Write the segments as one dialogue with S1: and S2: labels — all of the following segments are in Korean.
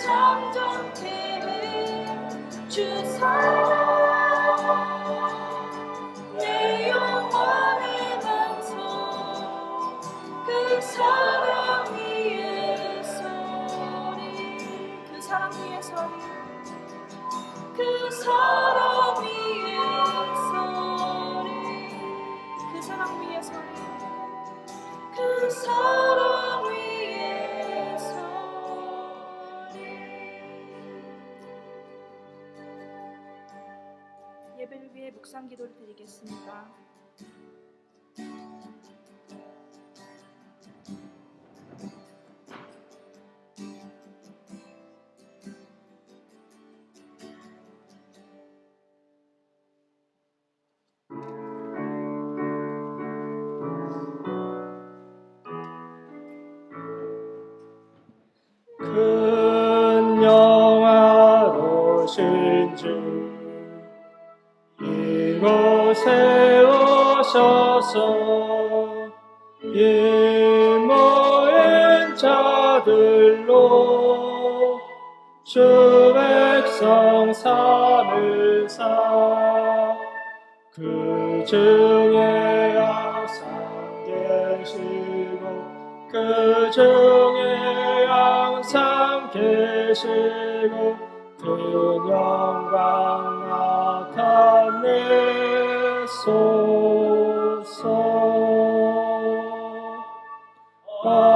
S1: 잠잠케 해 주 사랑 내 영혼의 반석 그 사랑 위에 서리 그 사랑 위에 서리 그 사랑 위에 서리 그 사랑 위에 서리 그 사랑 위에 서리 예배를 위해 묵상 기도를 드리겠습니다.
S2: 큰 영화로신 주 이곳에 오셔서 이 모인 자들로 주 백성 삼을사 그 중에 항상 계시고 그 중에 항상 계시고 그 영광 나타내소서. 아멘.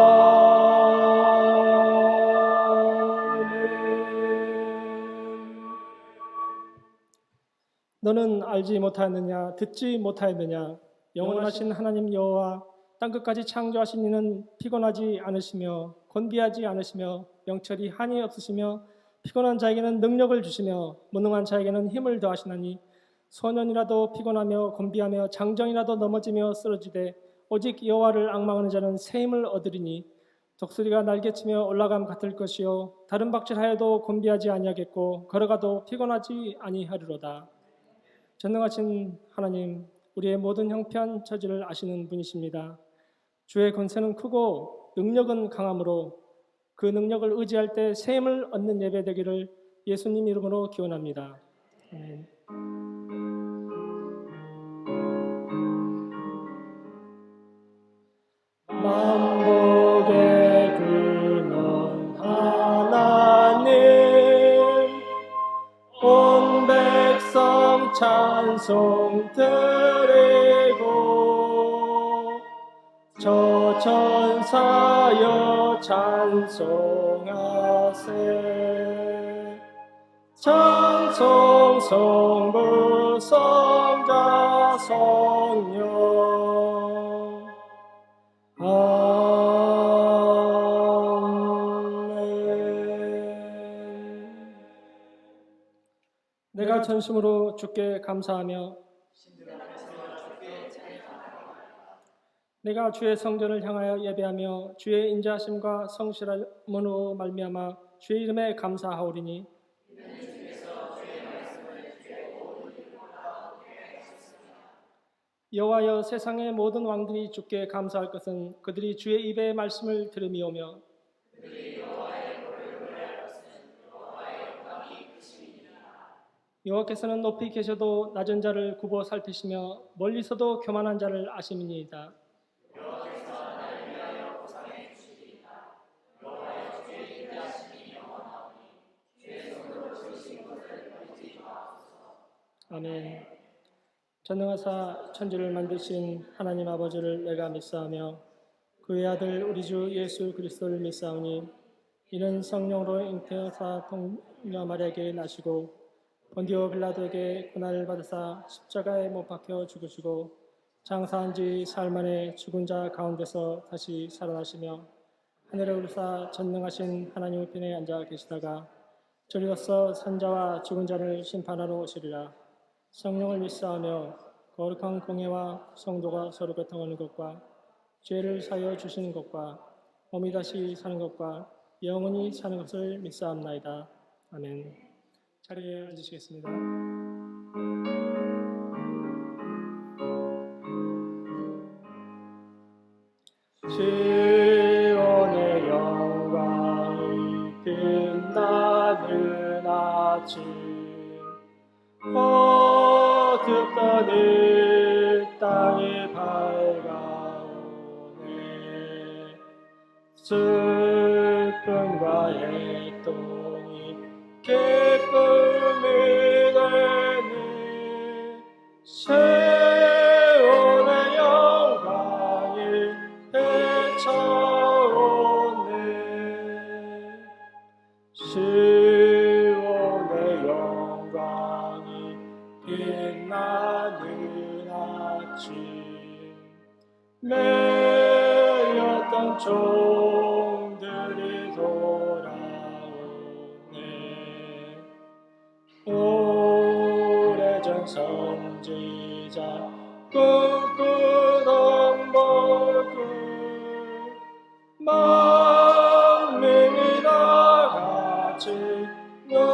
S2: 너는 알지 못하였느냐 듣지 못하였느냐 영원하신 하나님 여호와 땅끝까지 창조하신 이는 피곤하지 않으시며 곤비하지 않으시며 명철이 한이 없으시며 피곤한 자에게는 능력을 주시며 무능한 자에게는 힘을 더하시나니 소년이라도 피곤하며 곤비하며 장정이라도 넘어지며 쓰러지되 오직 여호와를 앙망하는 자는 새 힘을 얻으리니 독수리가 날개치며 올라감 같을 것이요 다른 박질하여도 곤비하지 아니하겠고 걸어가도 피곤하지 아니하리로다. 전능하신 하나님, 우리의 모든 형편 처지를 아시는 분이십니다. 주의 권세는 크고 능력은 강함으로 그 능력을 의지할 때 새 힘을 얻는 예배 되기를 예수님 이름으로 기원합니다. 아멘. 만복의 근원 하나님 온 백성 찬송 드리고 저 천사여 찬송하세 찬송 성부 성자 성령 아멘. 내가 전심으로 주께 감사하며 내가 주의 성전을 향하여 예배하며 주의 인자하심과 성실함으로 말미암아 주의 이름에 감사하오리니 여호와여 세상의 모든 왕들이 주께 감사할 것은 그들이 주의 입의 말씀을 들음이오며 여호와께서는 높이 계셔도 낮은 자를 굽어 살피시며 멀리서도 교만한 자를 아심이니이다. 아멘. 전능하사 천지를 만드신 하나님 아버지를 내가 믿사오며 그의 아들 우리 주 예수 그리스도를 믿사오니 이는 성령으로 잉태하사 동녀 마리아에게 나시고 본디오 빌라도에게 고난을 받으사 십자가에 못 박혀 죽으시고 장사한 지 사흘 만에 죽은 자 가운데서 다시 살아나시며 하늘에 오르사 전능하신 하나님 우편에 앉아 계시다가 저리로서 산자와 죽은 자를 심판하러 오시리라. 성령을 믿사오며 거룩한 공예와 성도가 서로 교통하는 것과 죄를 사하여 주시는 것과 몸이 다시 사는 것과 영원히 사는 것을 믿사옵나이다. 아멘. 자리에 앉으시겠습니다. 시온의 영광이 빛나 아침 어둡던 이 땅이 밝아오네. 슬픔과 애통이 기쁨이 되니 세월의 영광이 되쳐오네. 시온의 영광이 빛나는 아침 매였던 종들이 돌아오네. 오래전 선지자 꿈꾸던 복을 만민이 다 같이 누리겠네.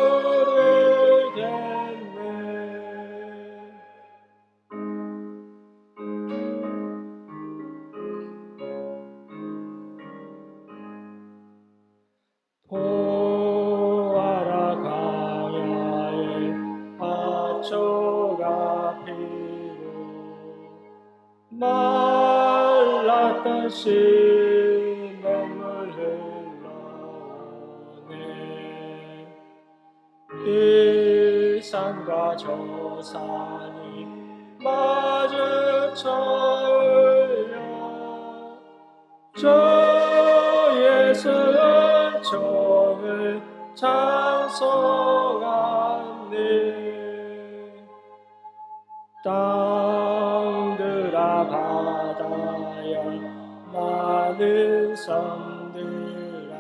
S2: 보아라 광야에 화초가 피고 말랐던 시냇물 흘러오네. 이 산과 저 산이 마주쳐 흘려 주 예수의 종을 찬송하네. 땅들아 바다야 많은 섬들아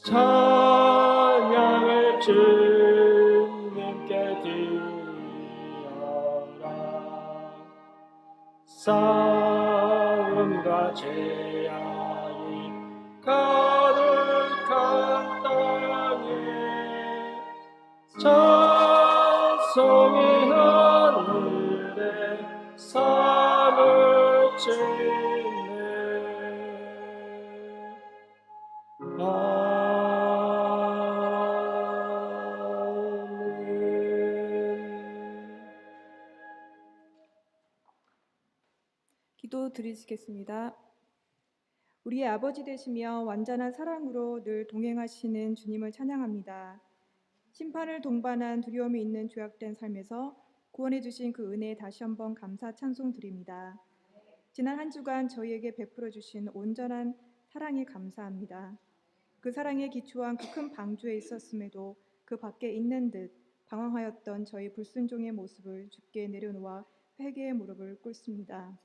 S2: 찬양을 주님께 드리어라. 싸움과 재앙이 가득한 땅에 찬송이 하늘에 삶을 짓네.
S3: 기도드리시겠습니다. 우리의 아버지 되시며 완전한 사랑으로 늘 동행하시는 주님을 찬양합니다. 심판을 동반한 두려움이 있는 죄악된 삶에서 구원해 주신 그 은혜에 다시 한번 감사 찬송드립니다. 지난 한 주간 저희에게 베풀어 주신 온전한 사랑에 감사합니다. 그 사랑에 기초한 그 큰 방주에 있었음에도 그 밖에 있는 듯 방황하였던 저희 불순종의 모습을 주께 내려놓아 회개의 무릎을 꿇습니다.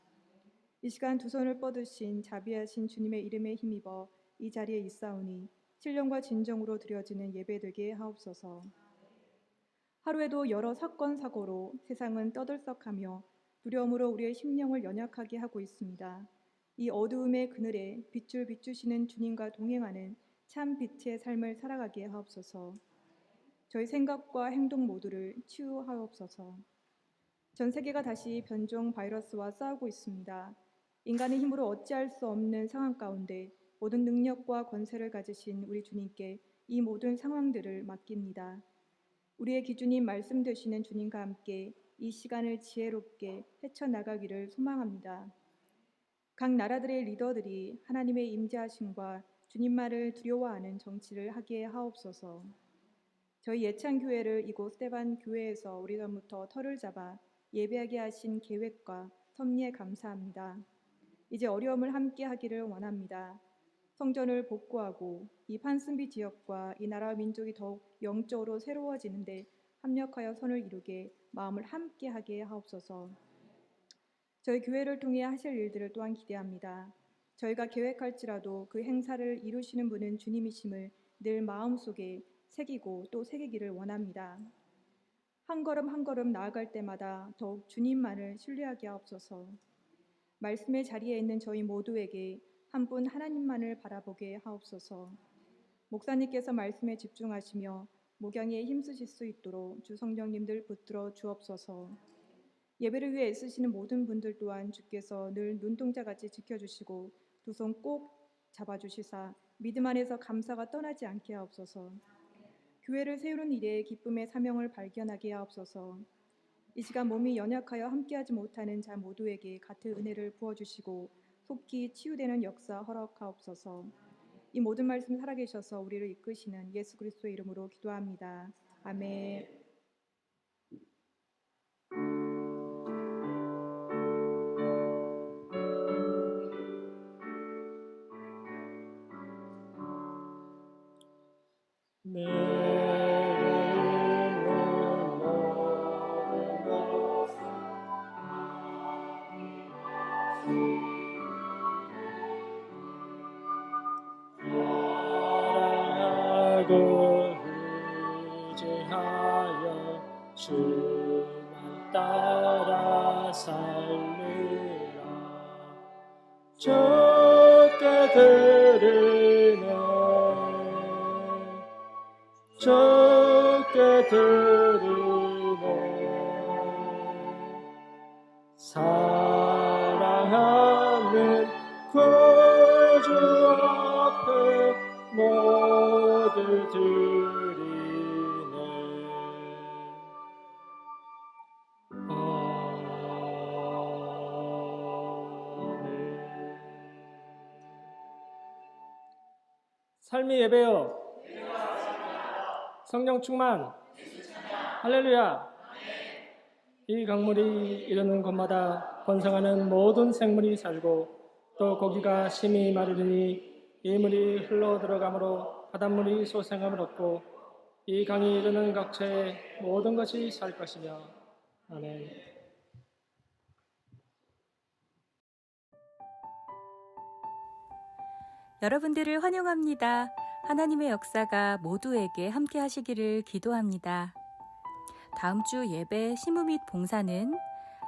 S3: 이 시간 두 손을 뻗으신 자비하신 주님의 이름에 힘입어 이 자리에 있사오니 신령과 진정으로 드려지는 예배되게 하옵소서. 하루에도 여러 사건 사고로 세상은 떠들썩하며 두려움으로 우리의 심령을 연약하게 하고 있습니다. 이 어두움의 그늘에 빛을 비추시는 주님과 동행하는 참 빛의 삶을 살아가게 하옵소서. 저희 생각과 행동 모두를 치유하옵소서. 전 세계가 다시 변종 바이러스와 싸우고 있습니다. 인간의 힘으로 어찌할 수 없는 상황 가운데 모든 능력과 권세를 가지신 우리 주님께 이 모든 상황들을 맡깁니다. 우리의 기준인 말씀 되시는 주님과 함께 이 시간을 지혜롭게 헤쳐나가기를 소망합니다. 각 나라들의 리더들이 하나님의 임재하심과 주님만을 두려워하는 정치를 하게 하옵소서. 저희 예찬교회를 이곳 스테반 교회에서 오래전부터 터를 잡아 예배하게 하신 계획과 섭리에 감사합니다. 이제 어려움을 함께 하기를 원합니다. 성전을 복구하고 이 판슨비 지역과 이 나라와 민족이 더욱 영적으로 새로워지는데 합력하여 선을 이루게 마음을 함께 하게 하옵소서. 저희 교회를 통해 하실 일들을 또한 기대합니다. 저희가 계획할지라도 그 행사를 이루시는 분은 주님이심을 늘 마음속에 새기고 또 새기기를 원합니다. 한 걸음 한 걸음 나아갈 때마다 더욱 주님만을 신뢰하게 하옵소서. 말씀의 자리에 있는 저희 모두에게 한 분 하나님만을 바라보게 하옵소서. 목사님께서 말씀에 집중하시며 목양에 힘쓰실 수 있도록 주 성령님들 붙들어 주옵소서. 예배를 위해 애쓰시는 모든 분들 또한 주께서 늘 눈동자같이 지켜주시고 두 손 꼭 잡아주시사 믿음 안에서 감사가 떠나지 않게 하옵소서. 교회를 세우는 일에 기쁨의 사명을 발견하게 하옵소서. 이 시간 몸이 연약하여 함께하지 못하는 자 모두에게 같은 은혜를 부어주시고 속히 치유되는 역사 허락하옵소서. 이 모든 말씀 살아계셔서 우리를 이끄시는 예수 그리스도의 이름으로 기도합니다. 아멘.
S2: 사랑하고 의지하여 주만 따라 살리라. 주께 드리네, 주께 드리네. 사랑하는 구주 앞에 모두 드리네. 아멘. 삶의 예배요, 성령 충만, 할렐루야. 이 강물이 이르는 곳마다 번성하는 모든 생물이 살고 또 고기가 심히 마르리니 이 물이 흘러 들어가므로 바닷물이 소생함을 얻고 이 강이 이르는 각처에 모든 것이 살 것이며. 아멘.
S4: 여러분들을 환영합니다. 하나님의 역사가 모두에게 함께 하시기를 기도합니다. 다음 주 예배 심우 및 봉사는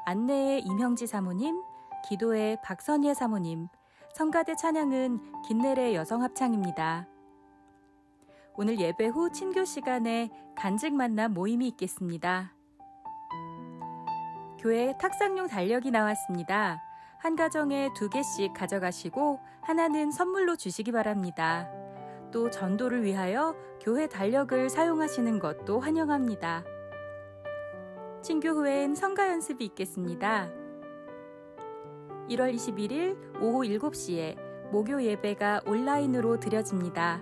S4: 안내의 임형지 사모님, 기도의 박선예 사모님, 성가대 찬양은 김내래 여성합창입니다. 오늘 예배 후 친교 시간에 간증 만남 모임이 있겠습니다. 교회에 탁상용 달력이 나왔습니다. 한 가정에 2개씩 가져가시고 하나는 선물로 주시기 바랍니다. 또 전도를 위하여 교회 달력을 사용하시는 것도 환영합니다. 친교 후엔 성가 연습이 있겠습니다. 1월 21일 오후 7시에 목요 예배가 온라인으로 드려집니다.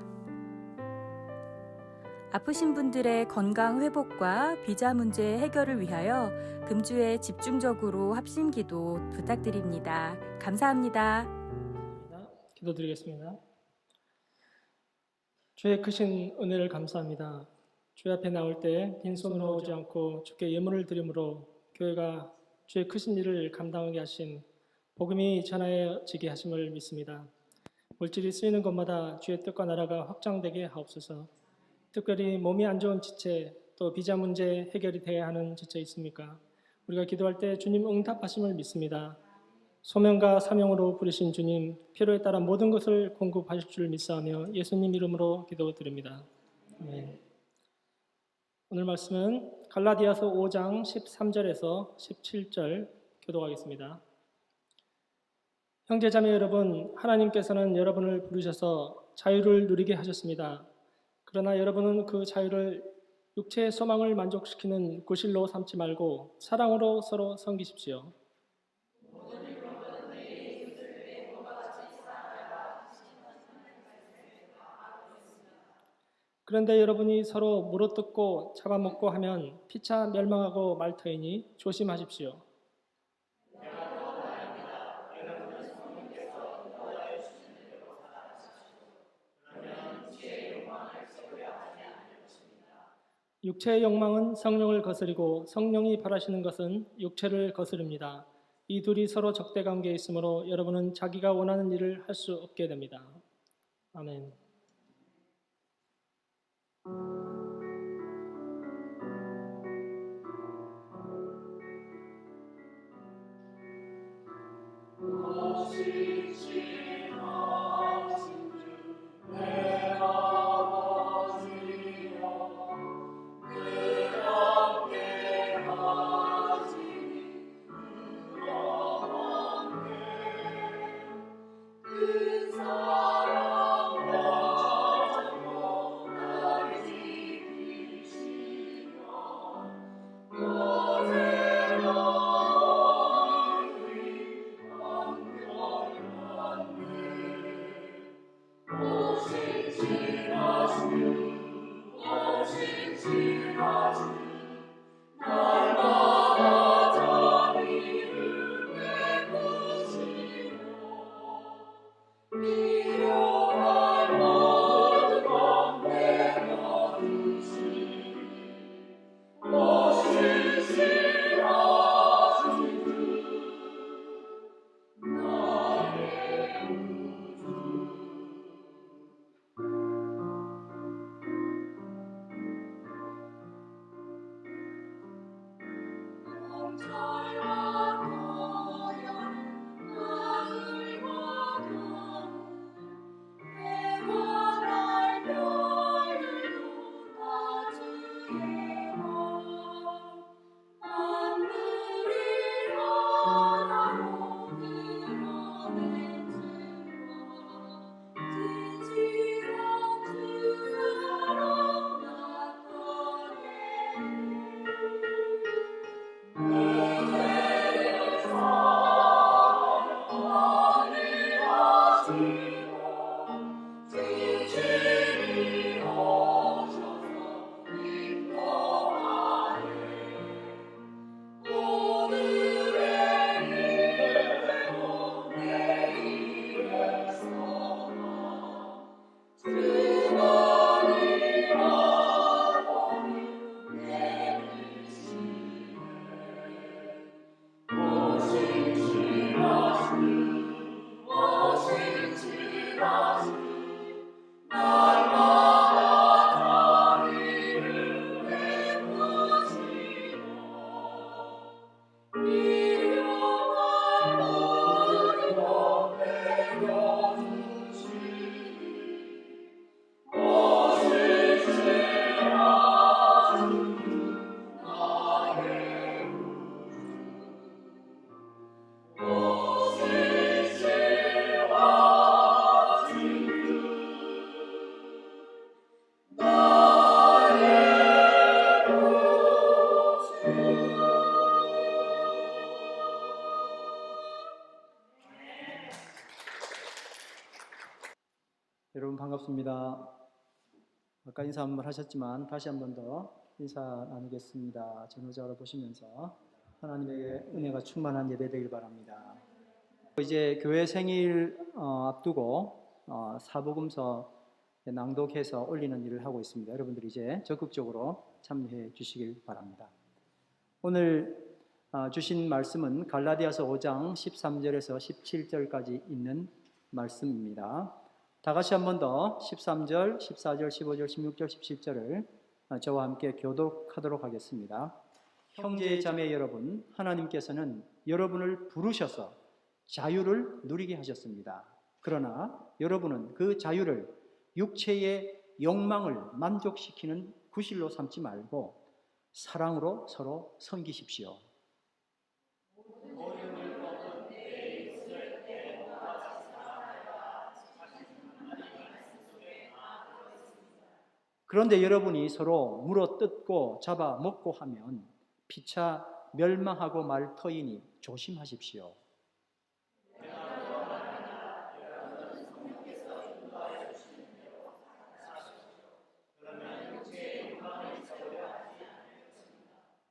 S4: 아프신 분들의 건강 회복과 비자 문제 해결을 위하여 금주에 집중적으로 합심 기도 부탁드립니다. 감사합니다.
S2: 기도드리겠습니다. 주의 크신 은혜를 감사합니다. 주 앞에 나올 때 빈손으로 오지 않고 주께 예물을 드림으로 교회가 주의 크신 일을 감당하게 하신 복음이 전하여지게 하심을 믿습니다. 물질이 쓰이는 곳마다 주의 뜻과 나라가 확장되게 하옵소서. 특별히 몸이 안 좋은 지체, 또 비자 문제 해결이 돼야 하는 지체 있습니까? 우리가 기도할 때 주님 응답하심을 믿습니다. 소명과 사명으로 부르신 주님, 필요에 따라 모든 것을 공급하실 줄 믿사오며 예수님 이름으로 기도드립니다. 아멘. 오늘 말씀은 갈라디아서 5장 13절에서 17절 교독하겠습니다. 형제자매 여러분, 하나님께서는 여러분을 부르셔서 자유를 누리게 하셨습니다. 그러나 여러분은 그 자유를 육체의 소망을 만족시키는 구실로 삼지 말고 사랑으로 서로 섬기십시오. 그런데 여러분이 서로 물어뜯고 잡아먹고 하면 피차 멸망하고 말 터이니 조심하십시오. 육체의 욕망은 성령을 거스리고 성령이 바라시는 것은 육체를 거스릅니다. 이 둘이 서로 적대 관계에 있으므로 여러분은 자기가 원하는 일을 할 수 없게 됩니다. 아멘.
S5: 여러분 반갑습니다. 아까 인사 한번 하셨지만 다시 한 번 더 인사 나누겠습니다. 전후좌우로 보시면서 하나님의 은혜가 충만한 예배 되길 바랍니다. 이제 교회 생일 앞두고 사복음서 낭독해서 올리는 일을 하고 있습니다. 여러분들이 이제 적극적으로 참여해 주시길 바랍니다. 오늘 주신 말씀은 갈라디아서 5장 13절에서 17절까지 있는 말씀입니다. 다 같이 한 번 더 13절, 14절, 15절, 16절, 17절을 저와 함께 교독하도록 하겠습니다. 형제 자매 여러분, 하나님께서는 여러분을 부르셔서 자유를 누리게 하셨습니다. 그러나 여러분은 그 자유를 육체의 욕망을 만족시키는 구실로 삼지 말고 사랑으로 서로 섬기십시오. 그런데 여러분이 서로 물어뜯고 잡아먹고 하면 피차 멸망하고 말 터이니 조심하십시오.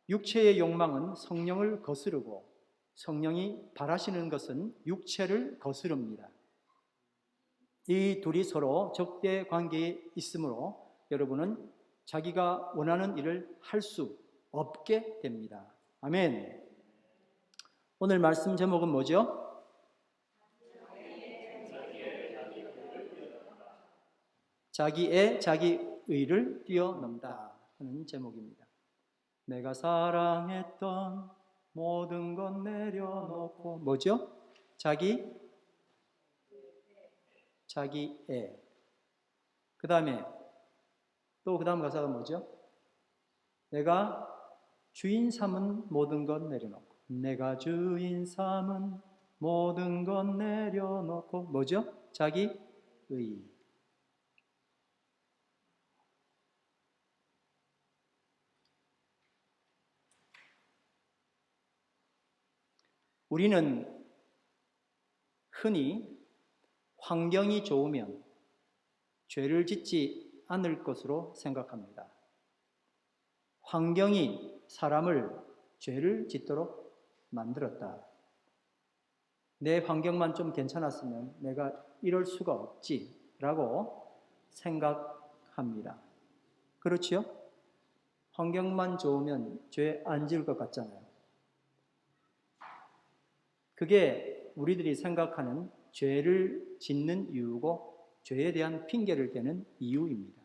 S5: 육체의 욕망은 성령을 거스르고 성령이 바라시는 것은 육체를 거스릅니다. 이 둘이 서로 적대 관계에 있으므로 여러분은 자기가 원하는 일을 할 수 없게 됩니다. 아멘. 오늘 말씀 제목은 뭐죠? 자기의 자기의를 뛰어넘다 하는 제목입니다. 내가 사랑했던 모든 것 내려놓고 뭐죠? 자기애. 그 다음에 또 그 다음 가사가 뭐죠? 내가 주인 삼은 모든 것 내려놓고 내가 주인 삼은 모든 것 내려놓고 뭐죠? 자기의. 우리는 흔히 환경이 좋으면 죄를 짓지 않을 것으로 생각합니다. 환경이 사람을 죄를 짓도록 만들었다. 내 환경만 좀 괜찮았으면 내가 이럴 수가 없지라고 생각합니다. 그렇지요? 환경만 좋으면 죄 안 지을 것 같잖아요. 그게 우리들이 생각하는 죄를 짓는 이유고 죄에 대한 핑계를 대는 이유입니다.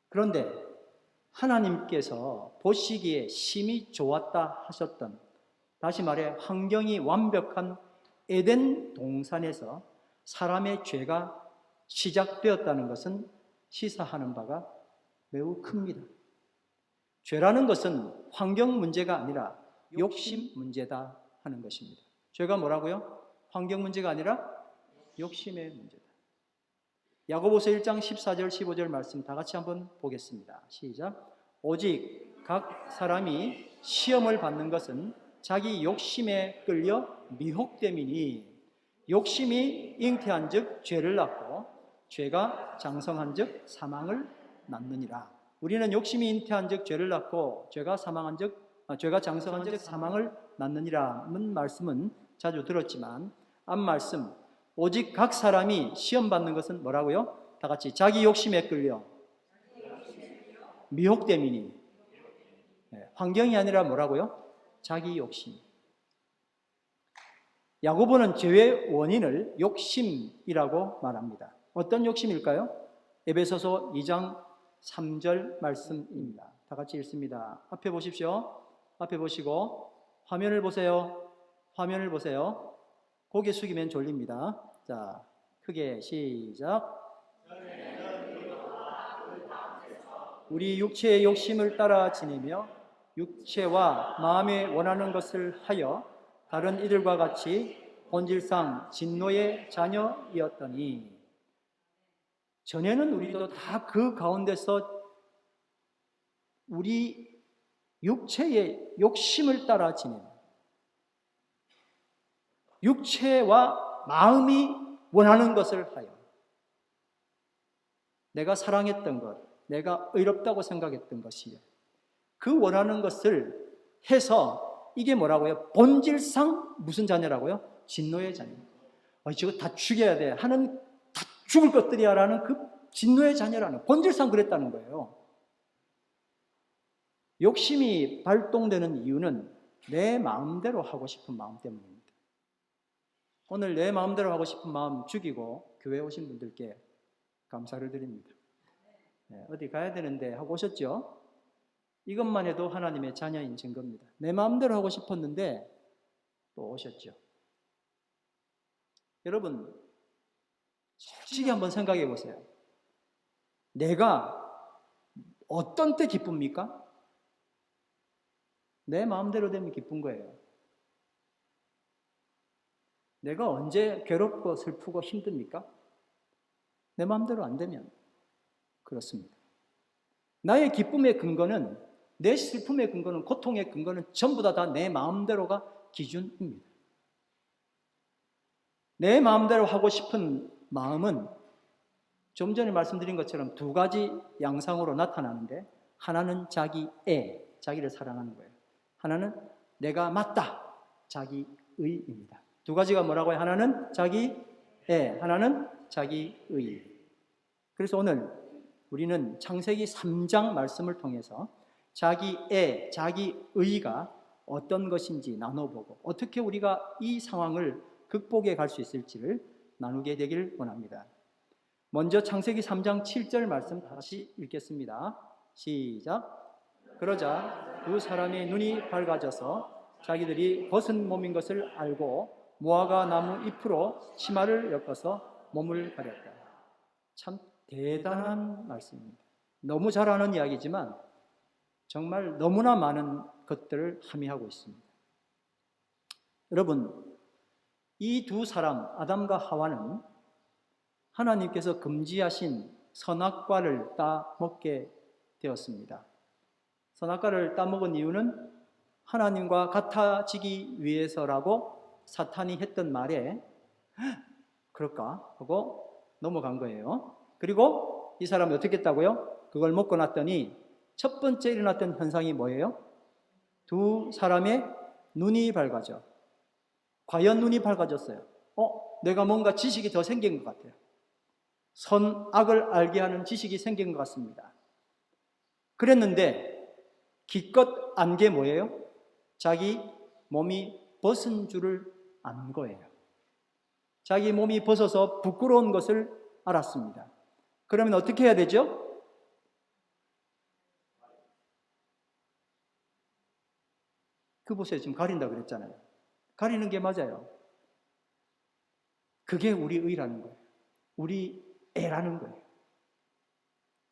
S5: 그런데 하나님께서 보시기에 심히 좋았다 하셨던, 다시 말해 환경이 완벽한 에덴 동산에서 사람의 죄가 시작되었다는 것은 시사하는 바가 매우 큽니다. 죄라는 것은 환경 문제가 아니라 욕심 문제다 하는 것입니다. 죄가 뭐라고요? 환경 문제가 아니라 욕심의 문제다. 야고보서 1장 14절 15절 말씀 다 같이 한번 보겠습니다. 시작. 오직 각 사람이 시험을 받는 것은 자기 욕심에 끌려 미혹됨이니 욕심이 잉태한 즉 죄를 낳고 죄가 장성한 즉 사망을 낳느니라. 우리는 욕심이 잉태한 즉 죄를 낳고 죄가 장성한 즉 사망을 낳느니라는 말씀은 자주 들었지만 앞 말씀 오직 각 사람이 시험 받는 것은 뭐라고요? 다 같이 자기 욕심에 끌려 미혹됨이니. 환경이 아니라 뭐라고요? 자기 욕심. 야고보는 죄의 원인을 욕심이라고 말합니다. 어떤 욕심일까요? 에베소서 2장 3절 말씀입니다. 다 같이 읽습니다. 앞에 보십시오. 앞에 보시고 화면을 보세요. 화면을 보세요. 고개 숙이면 졸립니다. 자, 크게 시작. 우리 육체의 욕심을 따라 지내며 육체와 마음에 원하는 것을 하여 다른 이들과 같이 본질상 진노의 자녀이었더니 전에는 우리도 다 그 가운데서 우리 육체의 욕심을 따라 지내며 육체와 마음이 원하는 것을 하여 내가 사랑했던 것, 내가 의롭다고 생각했던 것이요. 그 원하는 것을 해서 이게 뭐라고요? 본질상 무슨 자녀라고요? 진노의 자녀. 저거 다 죽여야 돼 하는, 다 죽을 것들이야 라는 그 진노의 자녀라는, 본질상 그랬다는 거예요. 욕심이 발동되는 이유는 내 마음대로 하고 싶은 마음 때문입니다. 오늘 내 마음대로 하고 싶은 마음 죽이고 교회에 오신 분들께 감사를 드립니다. 어디 가야 되는데 하고 오셨죠? 이것만 해도 하나님의 자녀인 증거입니다. 내 마음대로 하고 싶었는데 또 오셨죠. 여러분, 솔직히 한번 생각해 보세요. 내가 어떤 때 기쁩니까? 내 마음대로 되면 기쁜 거예요. 내가 언제 괴롭고 슬프고 힘듭니까? 내 마음대로 안 되면 그렇습니다. 나의 기쁨의 근거는, 내 슬픔의 근거는, 고통의 근거는 전부 다 내 마음대로가 기준입니다. 내 마음대로 하고 싶은 마음은 좀 전에 말씀드린 것처럼 두 가지 양상으로 나타나는데, 하나는 자기를 사랑하는 거예요. 하나는 내가 맞다, 자기의입니다. 두 가지가 뭐라고요? 하나는 자기애, 하나는 자기의. 그래서 오늘 우리는 창세기 3장 말씀을 통해서 자기애, 자기의가 어떤 것인지 나눠보고 어떻게 우리가 이 상황을 극복해 갈 수 있을지를 나누게 되길 원합니다. 먼저 창세기 3장 7절 말씀 다시 읽겠습니다. 시작. 그러자 두 사람의 눈이 밝아져서 자기들이 벗은 몸인 것을 알고 무화과 나무 잎으로 치마를 엮어서 몸을 가렸다. 참 대단한 말씀입니다. 너무 잘 아는 이야기지만 정말 너무나 많은 것들을 함의하고 있습니다. 여러분, 이 두 사람, 아담과 하와는 하나님께서 금지하신 선악과를 따먹게 되었습니다. 선악과를 따먹은 이유는 하나님과 같아지기 위해서라고 사탄이 했던 말에 그럴까 하고 넘어간 거예요. 그리고 이 사람이 어떻게 했다고요? 그걸 먹고 났더니 첫 번째 일어났던 현상이 뭐예요? 두 사람의 눈이 밝아져. 과연 눈이 밝아졌어요. 내가 뭔가 지식이 더 생긴 것 같아요. 선악을 알게 하는 지식이 생긴 것 같습니다. 그랬는데 기껏 안 게 뭐예요? 자기 몸이 벗은 줄을 안 거예요. 자기 몸이 벗어서 부끄러운 것을 알았습니다. 그러면 어떻게 해야 되죠? 그 보세요. 지금 가린다 그랬잖아요. 가리는 게 맞아요. 그게 우리 의라는 거예요. 우리 애라는 거예요.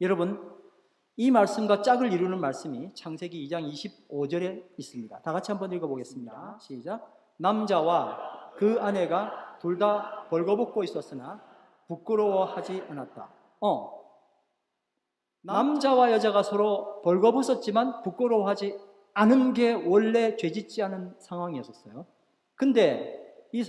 S5: 여러분, 이 말씀과 짝을 이루는 말씀이 창세기 2장 25절에 있습니다. 다 같이 한번 읽어보겠습니다. 시작. 남자와 그 아내가 둘 다 벌거벗고 있었으나 부끄러워하지 않았다. 남자와 여자가 서로 벌거벗었지만 부끄러워하지 않은 게 원래 죄짓지 않은 상황이었어요. 근데 이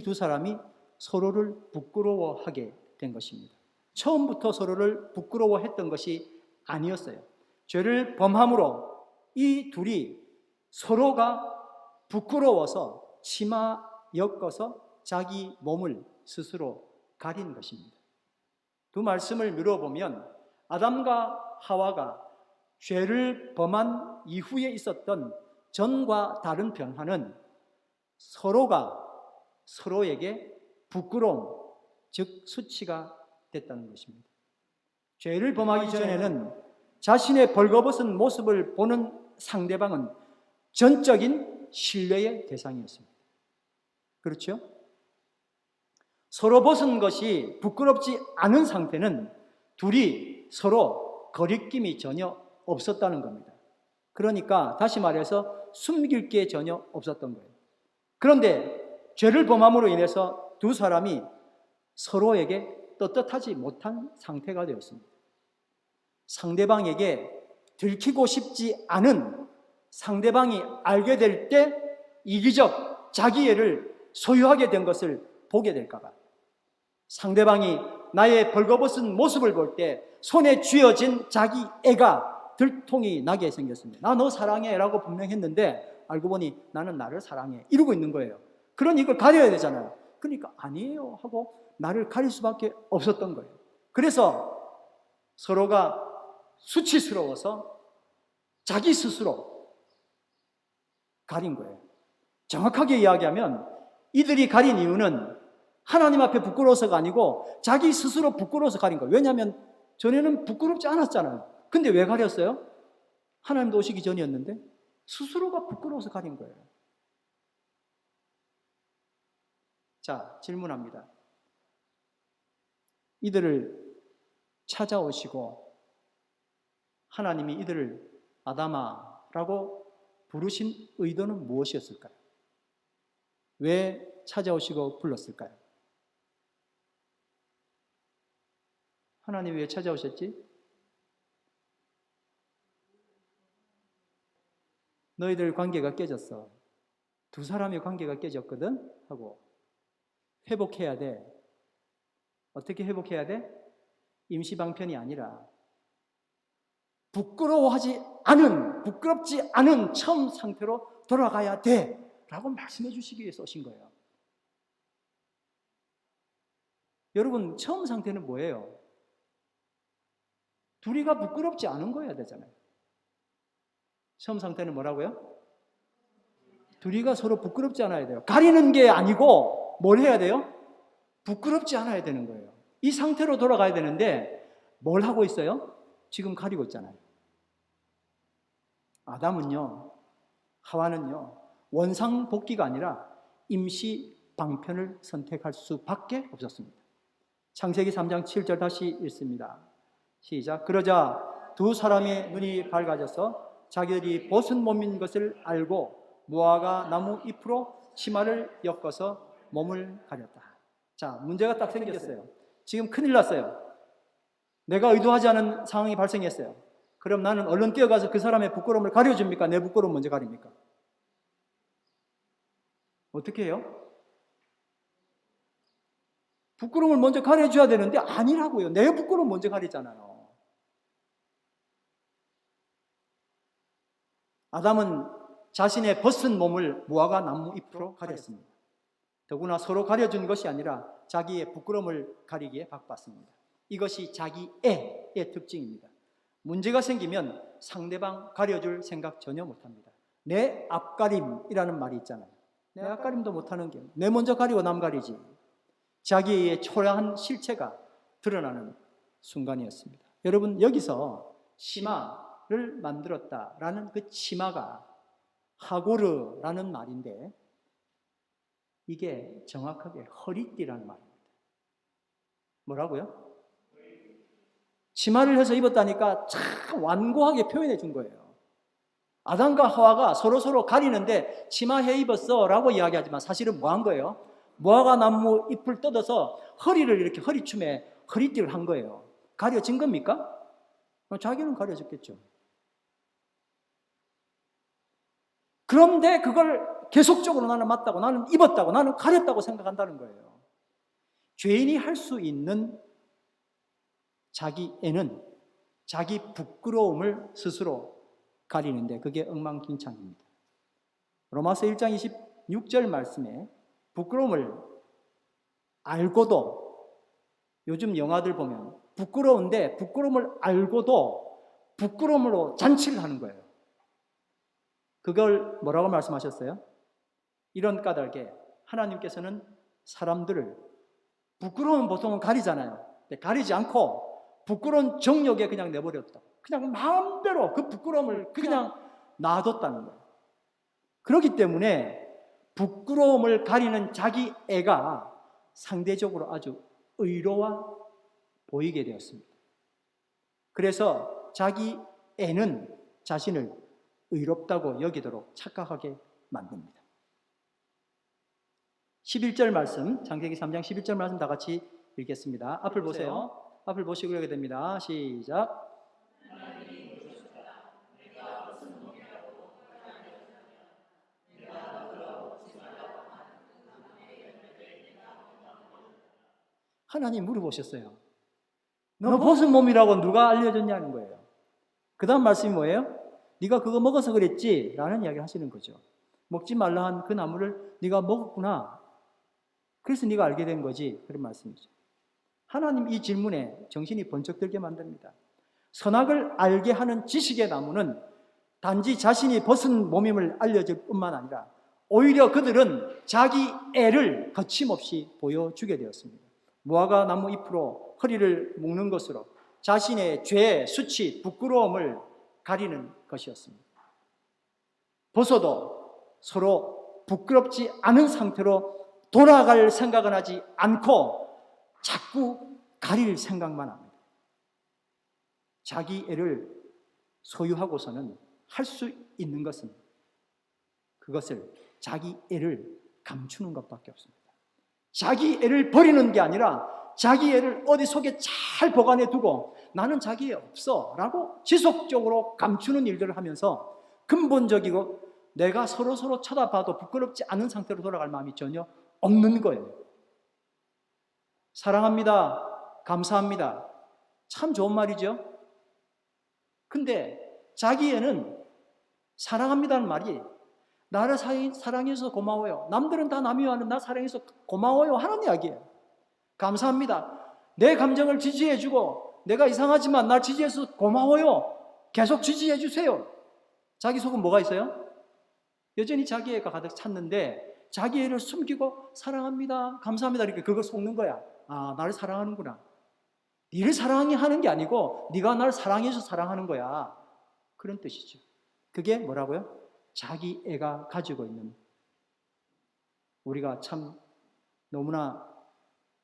S5: 두 사람이 서로를 부끄러워하게 된 것입니다. 처음부터 서로를 부끄러워했던 것이 아니었어요. 죄를 범함으로 이 둘이 서로가 부끄러워서 치마 엮어서 자기 몸을 스스로 가린 것입니다. 두 말씀을 미뤄보면 아담과 하와가 죄를 범한 이후에 있었던 전과 다른 변화는 서로가 서로에게 부끄러움, 즉 수치가 됐다는 것입니다. 죄를 범하기 전에는 자신의 벌거벗은 모습을 보는 상대방은 전적인 신뢰의 대상이었습니다. 그렇죠? 서로 벗은 것이 부끄럽지 않은 상태는 둘이 서로 거리낌이 전혀 없었다는 겁니다. 그러니까 다시 말해서 숨길 게 전혀 없었던 거예요. 그런데 죄를 범함으로 인해서 두 사람이 서로에게 떳떳하지 못한 상태가 되었습니다. 상대방에게 들키고 싶지 않은, 상대방이 알게 될 때 이기적 자기애를 소유하게 된 것을 보게 될까 봐, 상대방이 나의 벌거벗은 모습을 볼 때 손에 쥐어진 자기 애가 들통이 나게 생겼습니다. 나 너 사랑해 라고 분명히 했는데 알고 보니 나는 나를 사랑해 이러고 있는 거예요. 그러니 이걸 가려야 되잖아요. 그러니까 아니에요 하고 나를 가릴 수밖에 없었던 거예요. 그래서 서로가 수치스러워서 자기 스스로 가린 거예요. 정확하게 이야기하면 이들이 가린 이유는 하나님 앞에 부끄러워서가 아니고 자기 스스로 부끄러워서 가린 거예요. 왜냐하면 전에는 부끄럽지 않았잖아요. 근데 왜 가렸어요? 하나님도 오시기 전이었는데 스스로가 부끄러워서 가린 거예요. 자, 질문합니다. 이들을 찾아오시고 하나님이 이들을 아담아라고 부르신 의도는 무엇이었을까요? 왜 찾아오시고 불렀을까요? 하나님이 왜 찾아오셨지? 너희들 관계가 깨졌어. 두 사람의 관계가 깨졌거든? 하고 회복해야 돼. 어떻게 회복해야 돼? 임시방편이 아니라 부끄럽지 않은 처음 상태로 돌아가야 돼 라고 말씀해 주시기 위해서 오신 거예요. 여러분, 처음 상태는 뭐예요? 둘이가 부끄럽지 않은 거여야 되잖아요. 처음 상태는 뭐라고요? 둘이가 서로 부끄럽지 않아야 돼요. 가리는 게 아니고 뭘 해야 돼요? 부끄럽지 않아야 되는 거예요. 이 상태로 돌아가야 되는데 뭘 하고 있어요? 지금 가리고 있잖아요. 아담은요, 하와는요, 원상복귀가 아니라 임시 방편을 선택할 수밖에 없었습니다. 창세기 3장 7절 다시 읽습니다. 시작. 그러자 두 사람의 눈이 밝아져서 자기들이 벗은 몸인 것을 알고 무화과 나무 잎으로 치마를 엮어서 몸을 가렸다. 자, 문제가 딱 생겼어요. 지금 큰일 났어요. 내가 의도하지 않은 상황이 발생했어요. 그럼 나는 얼른 뛰어가서 그 사람의 부끄러움을 가려줍니까? 내 부끄러움 먼저 가립니까? 어떻게 해요? 부끄러움을 먼저 가려줘야 되는데 아니라고요. 내 부끄러움 먼저 가리잖아요. 아담은 자신의 벗은 몸을 무화과 나무 잎으로 가렸습니다. 더구나 서로 가려준 것이 아니라 자기의 부끄러움을 가리기에 바빴습니다. 이것이 자기애의 특징입니다. 문제가 생기면 상대방 가려줄 생각 전혀 못합니다. 내 앞가림이라는 말이 있잖아요. 내 앞가림도 못하는 게 내 먼저 가리고 남 가리지. 자기의 초라한 실체가 드러나는 순간이었습니다. 여러분, 여기서 치마를 만들었다라는 그 치마가 하고르라는 말인데 이게 정확하게 허리띠라는 말입니다. 뭐라고요? 치마를 해서 입었다니까 참 완고하게 표현해 준 거예요. 아담과 하와가 서로 가리는데 치마해 입었어 라고 이야기하지만 사실은 뭐 한 거예요? 무화과 나무 잎을 뜯어서 허리를 이렇게 허리춤에 허리띠를 한 거예요. 가려진 겁니까? 자기는 가려졌겠죠. 그런데 그걸 계속적으로 나는 맞다고, 나는 입었다고, 나는 가렸다고 생각한다는 거예요. 죄인이 할 수 있는 자기 애는 자기 부끄러움을 스스로 가리는데 그게 엉망진창입니다. 로마서 1장 26절 말씀에 부끄러움을 알고도, 요즘 영화들 보면 부끄러운데 부끄러움을 알고도 부끄러움으로 잔치를 하는 거예요. 그걸 뭐라고 말씀하셨어요? 이런 까닭에 하나님께서는 사람들을, 부끄러운 보통은 가리잖아요. 가리지 않고 부끄러운 정욕에 그냥 내버렸다. 그냥 마음대로 그 부끄러움을 그냥 놔뒀다는 거예요. 그렇기 때문에 부끄러움을 가리는 자기 애가 상대적으로 아주 의로워 보이게 되었습니다. 그래서 자기 애는 자신을 의롭다고 여기도록 착각하게 만듭니다. 11절 말씀, 창세기 3장 11절 말씀 다 같이 읽겠습니다. 앞을 보세요. 앞을 보시고 읽게 됩니다. 시작. 하나님 물어보셨어요. 너 벗은 몸이라고 누가 알려줬냐는 거예요. 그 다음 말씀이 뭐예요? 네가 그거 먹어서 그랬지? 라는 이야기를 하시는 거죠. 먹지 말라 한 그 나무를 네가 먹었구나. 그래서 네가 알게 된 거지. 그런 말씀이죠. 하나님 이 질문에 정신이 번쩍 들게 만듭니다. 선악을 알게 하는 지식의 나무는 단지 자신이 벗은 몸임을 알려줄 뿐만 아니라 오히려 그들은 자기 애를 거침없이 보여주게 되었습니다. 무화과 나무 잎으로 허리를 묶는 것으로 자신의 죄, 수치, 부끄러움을 가리는 것이었습니다. 벗어도 서로 부끄럽지 않은 상태로 돌아갈 생각은 하지 않고 자꾸 가릴 생각만 합니다. 자기 애를 소유하고서는 할 수 있는 것은 그것을 자기 애를 감추는 것밖에 없습니다. 자기 애를 버리는 게 아니라 자기 애를 어디 속에 잘 보관해 두고 나는 자기 애 없어 라고 지속적으로 감추는 일들을 하면서 근본적이고 내가 서로 쳐다봐도 부끄럽지 않은 상태로 돌아갈 마음이 전혀 없는 거예요. 사랑합니다. 감사합니다. 참 좋은 말이죠. 근데 자기 애는 사랑합니다는 말이 나를 사랑해서 고마워요. 남들은 다 남이 와는 나 사랑해서 고마워요 하는 이야기예요. 감사합니다. 내 감정을 지지해주고 내가 이상하지만 날 지지해서 고마워요. 계속 지지해 주세요. 자기 속은 뭐가 있어요? 여전히 자기 애가 가득 찼는데 자기 애를 숨기고 사랑합니다. 감사합니다. 이렇게 그걸 속는 거야. 아, 나를 사랑하는구나. 니를 사랑하는 게 아니고 네가 나를 사랑해서 사랑하는 거야. 그런 뜻이죠. 그게 뭐라고요? 자기 애가 가지고 있는, 우리가 참 너무나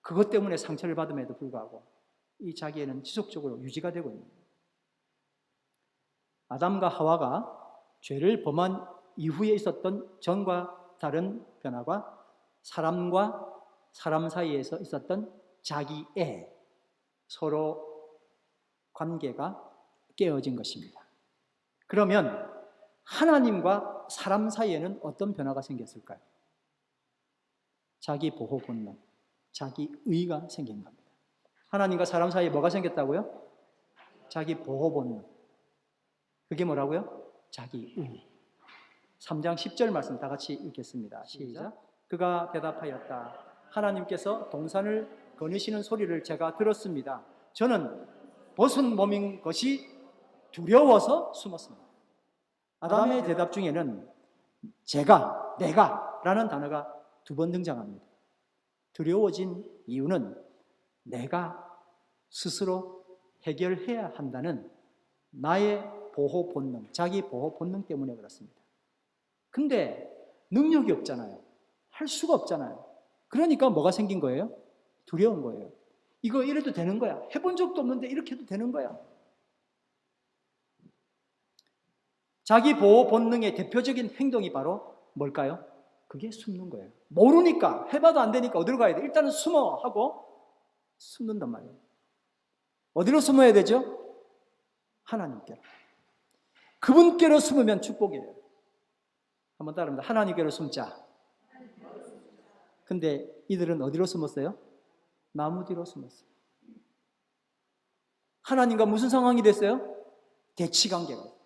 S5: 그것 때문에 상처를 받음에도 불구하고 이 자기 애는 지속적으로 유지가 되고 있는 거예요. 아담과 하와가 죄를 범한 이후에 있었던 전과 다른 변화가 사람과 사람 사이에서 있었던 자기 애, 서로 관계가 깨어진 것입니다. 그러면 하나님과 사람 사이에는 어떤 변화가 생겼을까요? 자기 보호 본능, 자기 의가 생긴 겁니다. 하나님과 사람 사이에 뭐가 생겼다고요? 자기 보호 본능. 그게 뭐라고요? 자기 의. 3장 10절 말씀 다 같이 읽겠습니다. 시작. 그가 대답하였다. 하나님께서 동산을 거느시는 소리를 제가 들었습니다. 저는 벗은 몸인 것이 두려워서 숨었습니다. 아담의 대답 중에는 제가, 내가 라는 단어가 2번 등장합니다. 두려워진 이유는 내가 스스로 해결해야 한다는 나의 보호 본능, 자기 보호 본능 때문에 그렇습니다. 근데 능력이 없잖아요. 할 수가 없잖아요. 그러니까 뭐가 생긴 거예요? 두려운 거예요. 이거 이래도 되는 거야. 해본 적도 없는데 이렇게 해도 되는 거야. 자기 보호 본능의 대표적인 행동이 바로 뭘까요? 그게 숨는 거예요. 모르니까, 해봐도 안 되니까 어디로 가야 돼? 일단은 숨어 하고 숨는단 말이에요. 어디로 숨어야 되죠? 하나님께로. 그분께로 숨으면 축복이에요. 한번 따라합니다. 하나님께로 숨자. 근데 이들은 어디로 숨었어요? 나무 뒤로 숨었어요. 하나님과 무슨 상황이 됐어요? 대치관계가.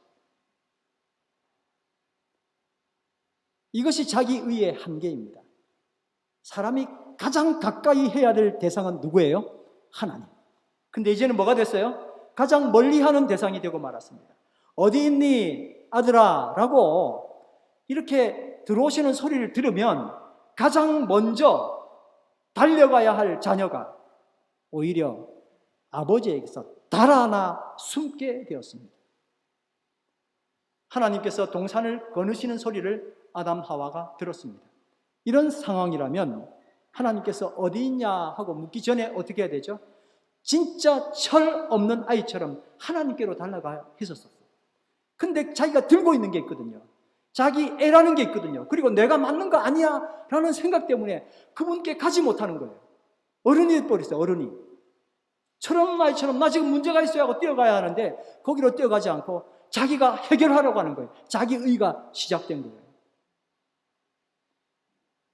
S5: 이것이 자기 의의 한계입니다. 사람이 가장 가까이 해야 될 대상은 누구예요? 하나님. 근데 이제는 뭐가 됐어요? 가장 멀리하는 대상이 되고 말았습니다. 어디 있니 아들아? 라고 이렇게 들어오시는 소리를 들으면 가장 먼저 달려가야 할 자녀가 오히려 아버지에게서 달아나 숨게 되었습니다. 하나님께서 동산을 거느시는 소리를 아담 하와가 들었습니다. 이런 상황이라면 하나님께서 어디 있냐 하고 묻기 전에 어떻게 해야 되죠? 진짜 철 없는 아이처럼 하나님께로 달려가야 했었어요. 근데 자기가 들고 있는 게 있거든요. 자기 애라는 게 있거든요. 그리고 내가 맞는 거 아니야 라는 생각 때문에 그분께 가지 못하는 거예요. 어른이 돼버렸어요. 어른이. 철없는 아이처럼 나 지금 문제가 있어야 하고 뛰어가야 하는데 거기로 뛰어가지 않고 자기가 해결하려고 하는 거예요. 자기 의가 시작된 거예요.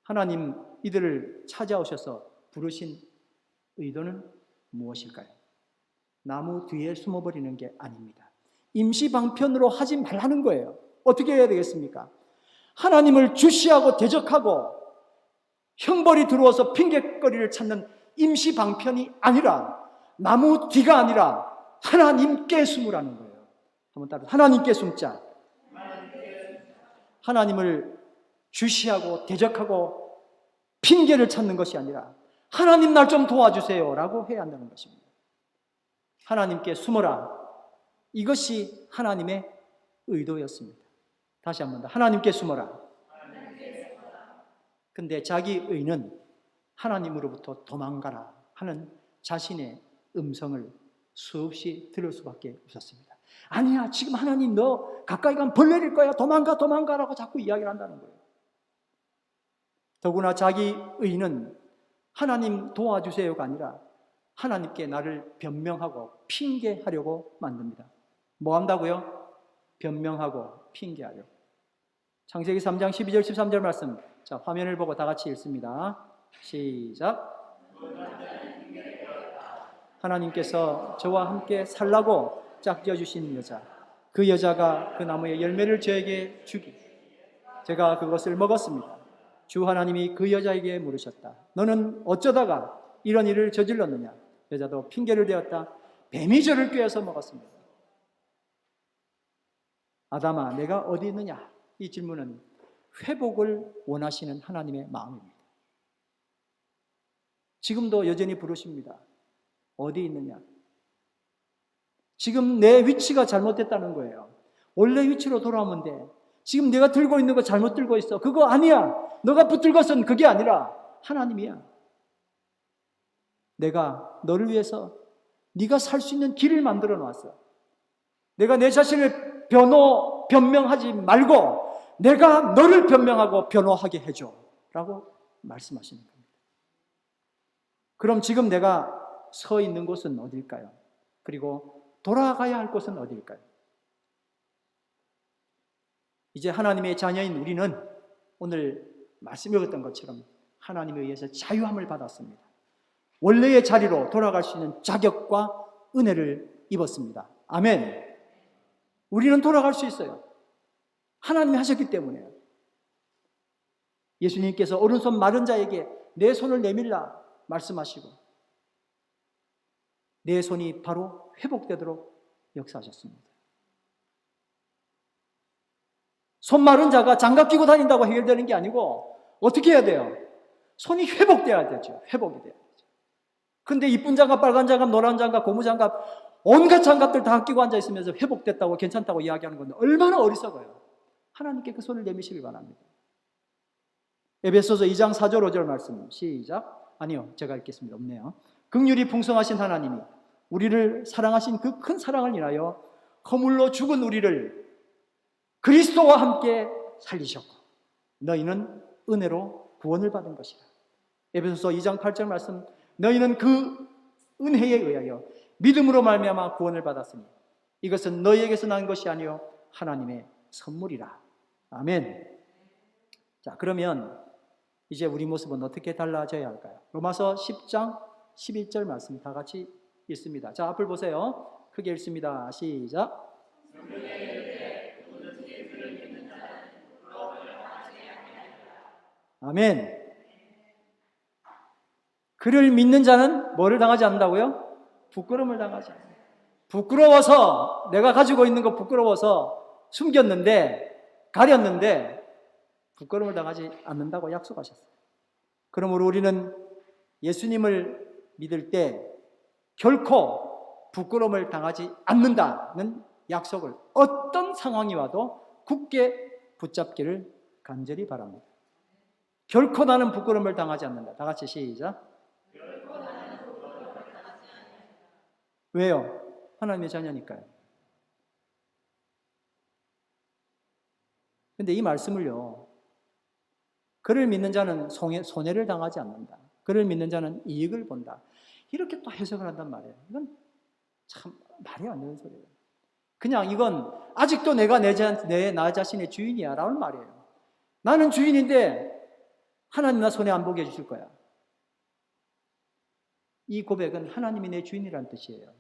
S5: 하나님 이들을 찾아오셔서 부르신 의도는 무엇일까요? 나무 뒤에 숨어버리는 게 아닙니다. 임시 방편으로 하지 말라는 거예요. 어떻게 해야 되겠습니까? 하나님을 주시하고 대적하고 형벌이 들어와서 핑계거리를 찾는 임시 방편이 아니라, 나무 뒤가 아니라 하나님께 숨으라는 거예요. 한번 따라, 하나님께 숨자. 하나님을 주시하고 대적하고 핑계를 찾는 것이 아니라 하나님 날 좀 도와주세요 라고 해야 한다는 것입니다. 하나님께 숨어라. 이것이 하나님의 의도였습니다. 다시 한 번 더, 하나님께 숨어라. 근데 자기 의는 하나님으로부터 도망가라 하는 자신의 음성을 수없이 들을 수밖에 없었습니다. 아니야, 지금 하나님 너 가까이 가면 벌 내릴 거야, 도망가라고 자꾸 이야기를 한다는 거예요. 더구나 자기 의는 하나님 도와주세요가 아니라 하나님께 나를 변명하고 핑계하려고 만듭니다. 뭐 한다고요? 변명하고 핑계하려고. 창세기 3장 12절 13절 말씀, 자, 화면을 보고 다 같이 읽습니다. 시작. 하나님께서 저와 함께 살라고 짝지어 주신 여자, 그 여자가 그 나무의 열매를 저에게 주기, 제가 그것을 먹었습니다. 주 하나님이 그 여자에게 물으셨다. 너는 어쩌다가 이런 일을 저질렀느냐? 여자도 핑계를 대었다. 뱀이 저를 꿰어서 먹었습니다. 아담아, 내가 어디 있느냐? 이 질문은 회복을 원하시는 하나님의 마음입니다. 지금도 여전히 부르십니다. 어디 있느냐? 지금 내 위치가 잘못됐다는 거예요. 원래 위치로 돌아오면 돼. 지금 내가 들고 있는 거 잘못 들고 있어. 그거 아니야. 너가 붙들 것은 그게 아니라 하나님이야. 내가 너를 위해서 네가 살 수 있는 길을 만들어 놨어. 내가 내 자신을 변명하지 말고 내가 너를 변명하고 변호하게 해줘 라고 말씀하시는 겁니다. 그럼 지금 내가 서 있는 곳은 어딜까요? 그리고 돌아가야 할 곳은 어딜까요? 이제 하나님의 자녀인 우리는 오늘 말씀 읽었던 것처럼 하나님에 의해서 자유함을 받았습니다. 원래의 자리로 돌아갈 수 있는 자격과 은혜를 입었습니다. 아멘. 우리는 돌아갈 수 있어요. 하나님이 하셨기 때문에요. 예수님께서 오른손 마른 자에게 내 손을 내밀라 말씀하시고 내 손이 바로 회복되도록 역사하셨습니다. 손 마른 자가 장갑 끼고 다닌다고 해결되는 게 아니고 어떻게 해야 돼요? 손이 회복돼야 되죠. 회복이 돼야 되죠. 근데 이쁜 장갑, 빨간 장갑, 노란 장갑, 고무 장갑, 온갖 장갑들 다 끼고 앉아 있으면서 회복됐다고 괜찮다고 이야기하는 건데 얼마나 어리석어요. 하나님께 그 손을 내미시길 바랍니다. 에베소서 2장 4절 5절 말씀 시작. 아니요, 제가 읽겠습니다. 없네요. 긍휼이 풍성하신 하나님이 우리를 사랑하신 그 큰 사랑을 인하여 허물로 죽은 우리를 그리스도와 함께 살리셨고 너희는 은혜로 구원을 받은 것이라. 에베소서 2장 8절 말씀, 너희는 그 은혜에 의하여 믿음으로 말미암아 구원을 받았으니 이것은 너희에게서 난 것이 아니요 하나님의 선물이라. 아멘. 자, 그러면 이제 우리 모습은 어떻게 달라져야 할까요? 로마서 10장 11절 말씀 다 같이 읽습니다. 자, 앞을 보세요. 크게 읽습니다. 시작. 아멘. 그를 믿는 자는 뭐를 당하지 않는다고요? 부끄러움을 당하지 않는다. 부끄러워서 내가 가지고 있는 거 부끄러워서 숨겼는데 가렸는데 부끄러움을 당하지 않는다고 약속하셨어요. 그러므로 우리는 예수님을 믿을 때 결코 부끄러움을 당하지 않는다는 약속을 어떤 상황이 와도 굳게 붙잡기를 간절히 바랍니다. 결코 나는 부끄러움을 당하지 않는다. 다 같이 시작. 왜요? 하나님의 자녀니까요. 근데 이 말씀을요, 그를 믿는 자는 손해를 당하지 않는다. 그를 믿는 자는 이익을 본다. 이렇게 또 해석을 한단 말이에요. 이건 참 말이 안 되는 소리예요. 그냥 이건 아직도 내가 나 자신의 주인이야 라는 말이에요. 나는 주인인데 하나님 나 손해 안 보게 해주실 거야. 이 고백은 하나님이 내 주인이라는 뜻이에요.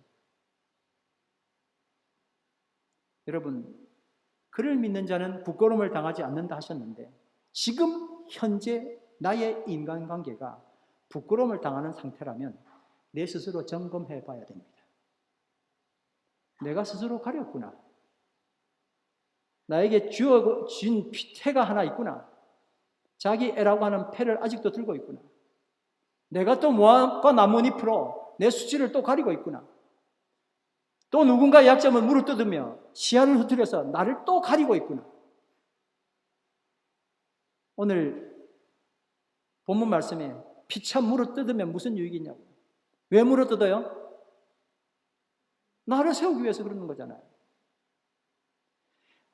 S5: 여러분, 그를 믿는 자는 부끄러움을 당하지 않는다 하셨는데 지금 현재 나의 인간관계가 부끄러움을 당하는 상태라면 내 스스로 점검해 봐야 됩니다. 내가 스스로 가렸구나. 나에게 주어진 태가 하나 있구나. 자기 애라고 하는 패를 아직도 들고 있구나. 내가 또 무화과 나뭇잎으로 내 수치를 또 가리고 있구나. 또 누군가의 약점을 물어뜯으며 시야를 흐트려서 나를 또 가리고 있구나. 오늘 본문 말씀에 피차 물어뜯으면 무슨 유익이 있냐고. 왜 물어뜯어요? 나를 세우기 위해서 그러는 거잖아요.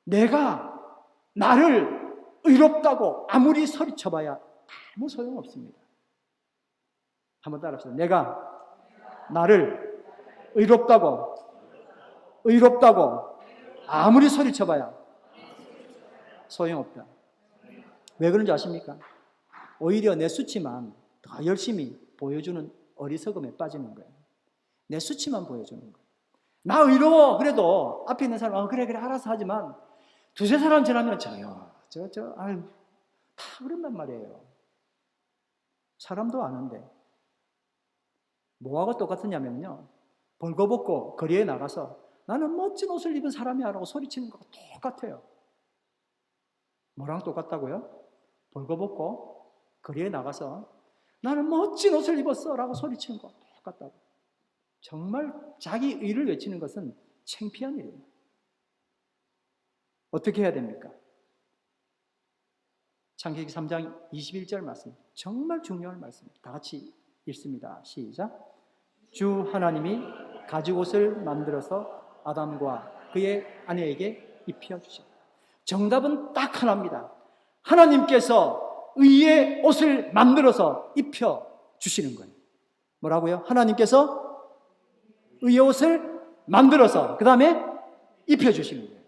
S5: 내가 나를 의롭다고 아무리 소리쳐봐야 아무 소용없습니다. 한번 따라합시다. 내가 나를 의롭다고 아무리 소리쳐봐야 소용없다. 왜 그런지 아십니까? 오히려 내 수치만 더 열심히 보여주는 어리석음에 빠지는 거예요. 내 수치만 보여주는 거예요. 나 의로워. 그래도 앞에 있는 사람 그래 알아서 하지만 두세 사람 지나면 아유 다 그런단 말이에요. 사람도 아는데 뭐하고 똑같으냐면요, 벌거벗고 거리에 나가서 나는 멋진 옷을 입은 사람이야 라고 소리치는 거가 똑같아요. 뭐랑 똑같다고요? 벌거벗고 거리에 나가서 나는 멋진 옷을 입었어 라고 소리치는 거가 똑같다고. 정말 자기 의를 외치는 것은 창피한 일이에요. 어떻게 해야 됩니까? 창세기 3장 21절 말씀, 정말 중요한 말씀입니다. 다 같이 읽습니다. 시작. 주 하나님이 가죽옷을 만들어서 아담과 그의 아내에게 입혀주셨다. 정답은 딱 하나입니다. 하나님께서 의의 옷을 만들어서 입혀주시는 거예요. 뭐라고요? 하나님께서 의의 옷을 만들어서 그 다음에 입혀주시는 거예요.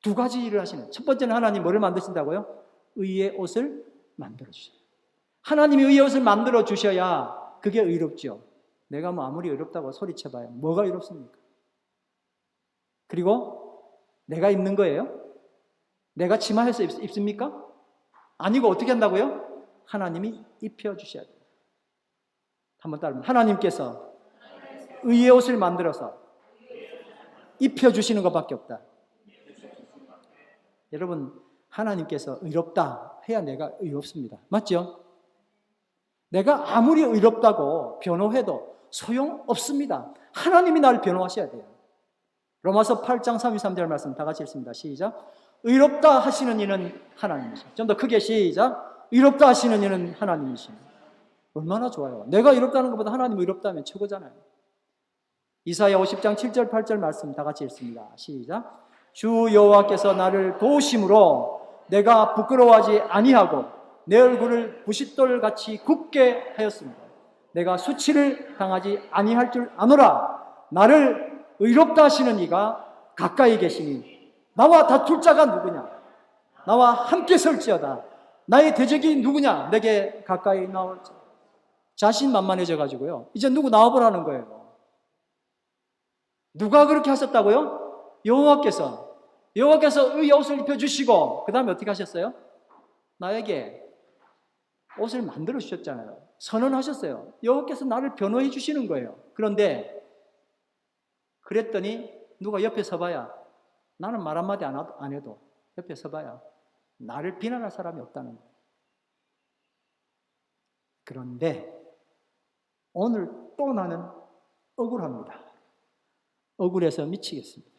S5: 두 가지 일을 하시는 거예요. 첫 번째는 하나님 뭐를 만드신다고요? 의의 옷을 만들어주셔요. 하나님이 의의 옷을 만들어주셔야 그게 의롭죠. 내가 뭐 아무리 의롭다고 소리쳐봐요. 뭐가 의롭습니까? 그리고 내가 입는 거예요? 내가 치마해서 입습니까? 아니고 어떻게 한다고요? 하나님이 입혀주셔야 돼요. 한번 따라합니다. 하나님께서 의의 옷을 만들어서 입혀주시는 것밖에 없다. 여러분, 하나님께서 의롭다 해야 내가 의롭습니다. 맞죠? 내가 아무리 의롭다고 변호해도 소용없습니다. 하나님이 나를 변호하셔야 돼요. 로마서 8장 33절 말씀 다 같이 읽습니다. 시작. 의롭다 하시는 이는 하나님이십니다. 좀 더 크게 시작. 의롭다 하시는 이는 하나님이십니다. 얼마나 좋아요. 내가 의롭다는 것보다 하나님 의롭다면 최고잖아요. 이사야 50장 7절 8절 말씀 다 같이 읽습니다. 시작. 주 여호와께서 나를 도우심으로 내가 부끄러워하지 아니하고 내 얼굴을 부싯돌같이 굽게 하였습니다. 내가 수치를 당하지 아니할 줄 아노라. 나를 의롭다 하시는 이가 가까이 계시니 나와 다툴 자가 누구냐? 나와 함께 설지어다. 나의 대적이 누구냐? 내게 가까이 나올지. 자신만만해져 가지고요, 이제 누구 나와보라는 거예요. 누가 그렇게 하셨다고요? 여호와께서 의의 옷을 입혀주시고 그 다음에 어떻게 하셨어요? 나에게 옷을 만들어 주셨잖아요. 선언하셨어요. 여호와께서 나를 변호해 주시는 거예요. 그런데 그랬더니 누가 옆에 서봐야, 나는 말 한마디 안 해도 옆에 서봐야 나를 비난할 사람이 없다는 거예요. 그런데 오늘 또 나는 억울합니다. 억울해서 미치겠습니다.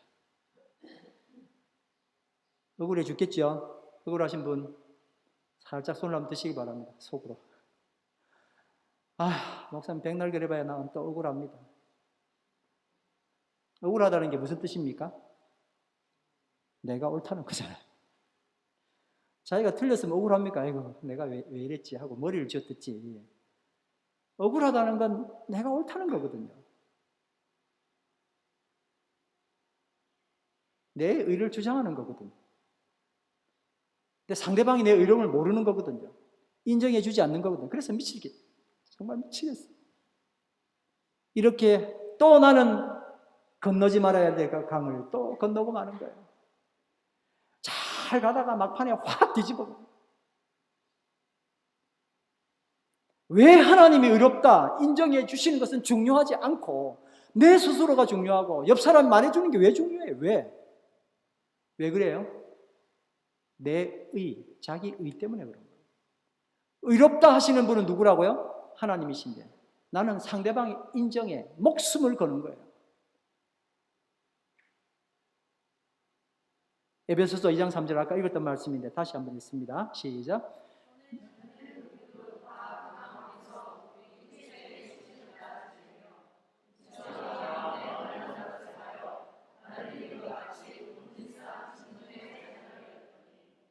S5: 억울해 죽겠죠? 억울하신 분 살짝 손을 한번 드시기 바랍니다. 속으로. 목사님 백날 그래봐야 나는 또 억울합니다. 억울하다는 게 무슨 뜻입니까? 내가 옳다는 거잖아요. 자기가 틀렸으면 억울합니까? 아이고 내가 왜 이랬지 하고 머리를 쥐어뜯지. 억울하다는 건 내가 옳다는 거거든요. 내 의를 주장하는 거거든요. 근데 상대방이 내 의로움을 모르는 거거든요. 인정해 주지 않는 거거든요. 그래서 정말 미치겠어요. 이렇게 또 나는 건너지 말아야 될 강을 또 건너고 마는 거예요. 잘 가다가 막판에 확 뒤집어. 왜 하나님이 의롭다 인정해 주시는 것은 중요하지 않고 내 스스로가 중요하고 옆 사람이 말해주는 게 왜 중요해? 왜 그래요? 내 자기 의 때문에 그런 거예요. 의롭다 하시는 분은 누구라고요? 하나님이신데 나는 상대방의 인정에 목숨을 거는 거예요. 에베소서 2장 3절 아까 읽었던 말씀인데 다시 한번 읽습니다. 시작.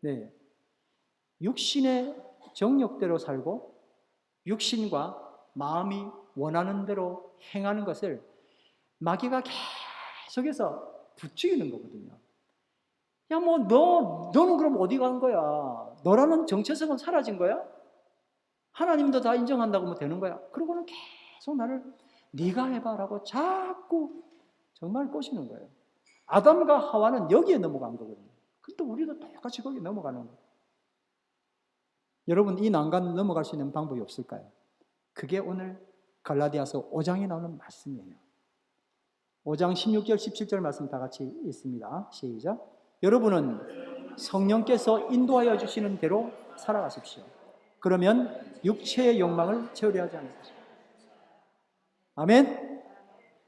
S5: 네, 육신의 정욕대로 살고 육신과 마음이 원하는 대로 행하는 것을 마귀가 계속해서 부추기는 거거든요. 야, 뭐 너는 그럼 어디 간 거야? 너라는 정체성은 사라진 거야? 하나님도 다 인정한다고 뭐 되는 거야? 그러고는 계속 나를 네가 해봐라고 자꾸 정말 꼬시는 거예요. 아담과 하와는 여기에 넘어간 거거든요. 근데 우리도 똑같이 거기 넘어가는 거예요. 여러분, 이 난간 넘어갈 수 있는 방법이 없을까요? 그게 오늘 갈라디아서 5장에 나오는 말씀이에요. 5장 16절 17절 말씀 다 같이 읽습니다. 시작. 여러분은 성령께서 인도하여 주시는 대로 살아가십시오. 그러면 육체의 욕망을 채우려 하지 않으십시오. 아멘.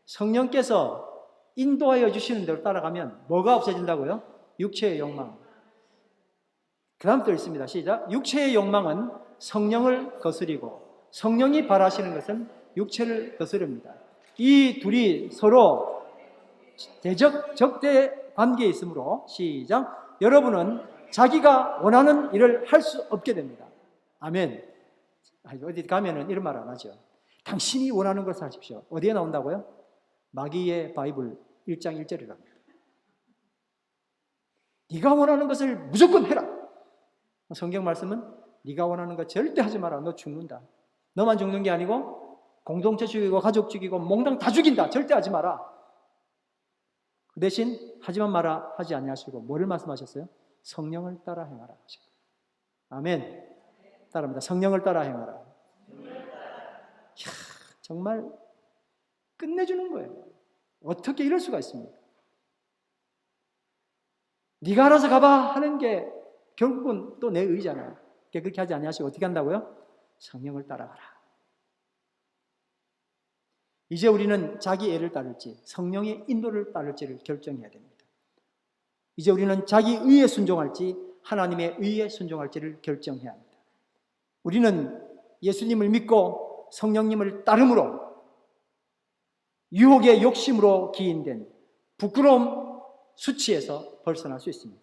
S5: 성령께서 인도하여 주시는 대로 따라가면 뭐가 없어진다고요? 육체의 욕망. 그 다음 또 있습니다. 시작. 육체의 욕망은 성령을 거스리고 성령이 바라시는 것은 육체를 거스릅니다. 이 둘이 서로 적대 관계에 있으므로 시작. 여러분은 자기가 원하는 일을 할 수 없게 됩니다. 아멘. 어디 가면은 이런 말 안 하죠. 당신이 원하는 것을 하십시오. 어디에 나온다고요? 마귀의 바이블 1장 1절이랍니다. 네가 원하는 것을 무조건 해라. 성경 말씀은 네가 원하는 거 절대 하지 마라. 너 죽는다. 너만 죽는 게 아니고 공동체 죽이고 가족 죽이고 몽땅 다 죽인다. 절대 하지 마라. 그 대신 하지만 마라 하지 아니하시고 뭐를 말씀하셨어요? 성령을 따라 행하라 하시고. 아멘. 따라합니다. 성령을 따라 행하라. 이야, 정말 끝내주는 거예요. 어떻게 이럴 수가 있습니까? 네가 알아서 가봐 하는 게 결국은 또 내 의잖아요. 그렇게 하지 아니하시고 어떻게 한다고요? 성령을 따라가라. 이제 우리는 자기 애를 따를지 성령의 인도를 따를지를 결정해야 됩니다. 이제 우리는 자기 의에 순종할지 하나님의 의에 순종할지를 결정해야 합니다. 우리는 예수님을 믿고 성령님을 따름으로 유혹의 욕심으로 기인된 부끄러움 수치에서 벗어날 수 있습니다.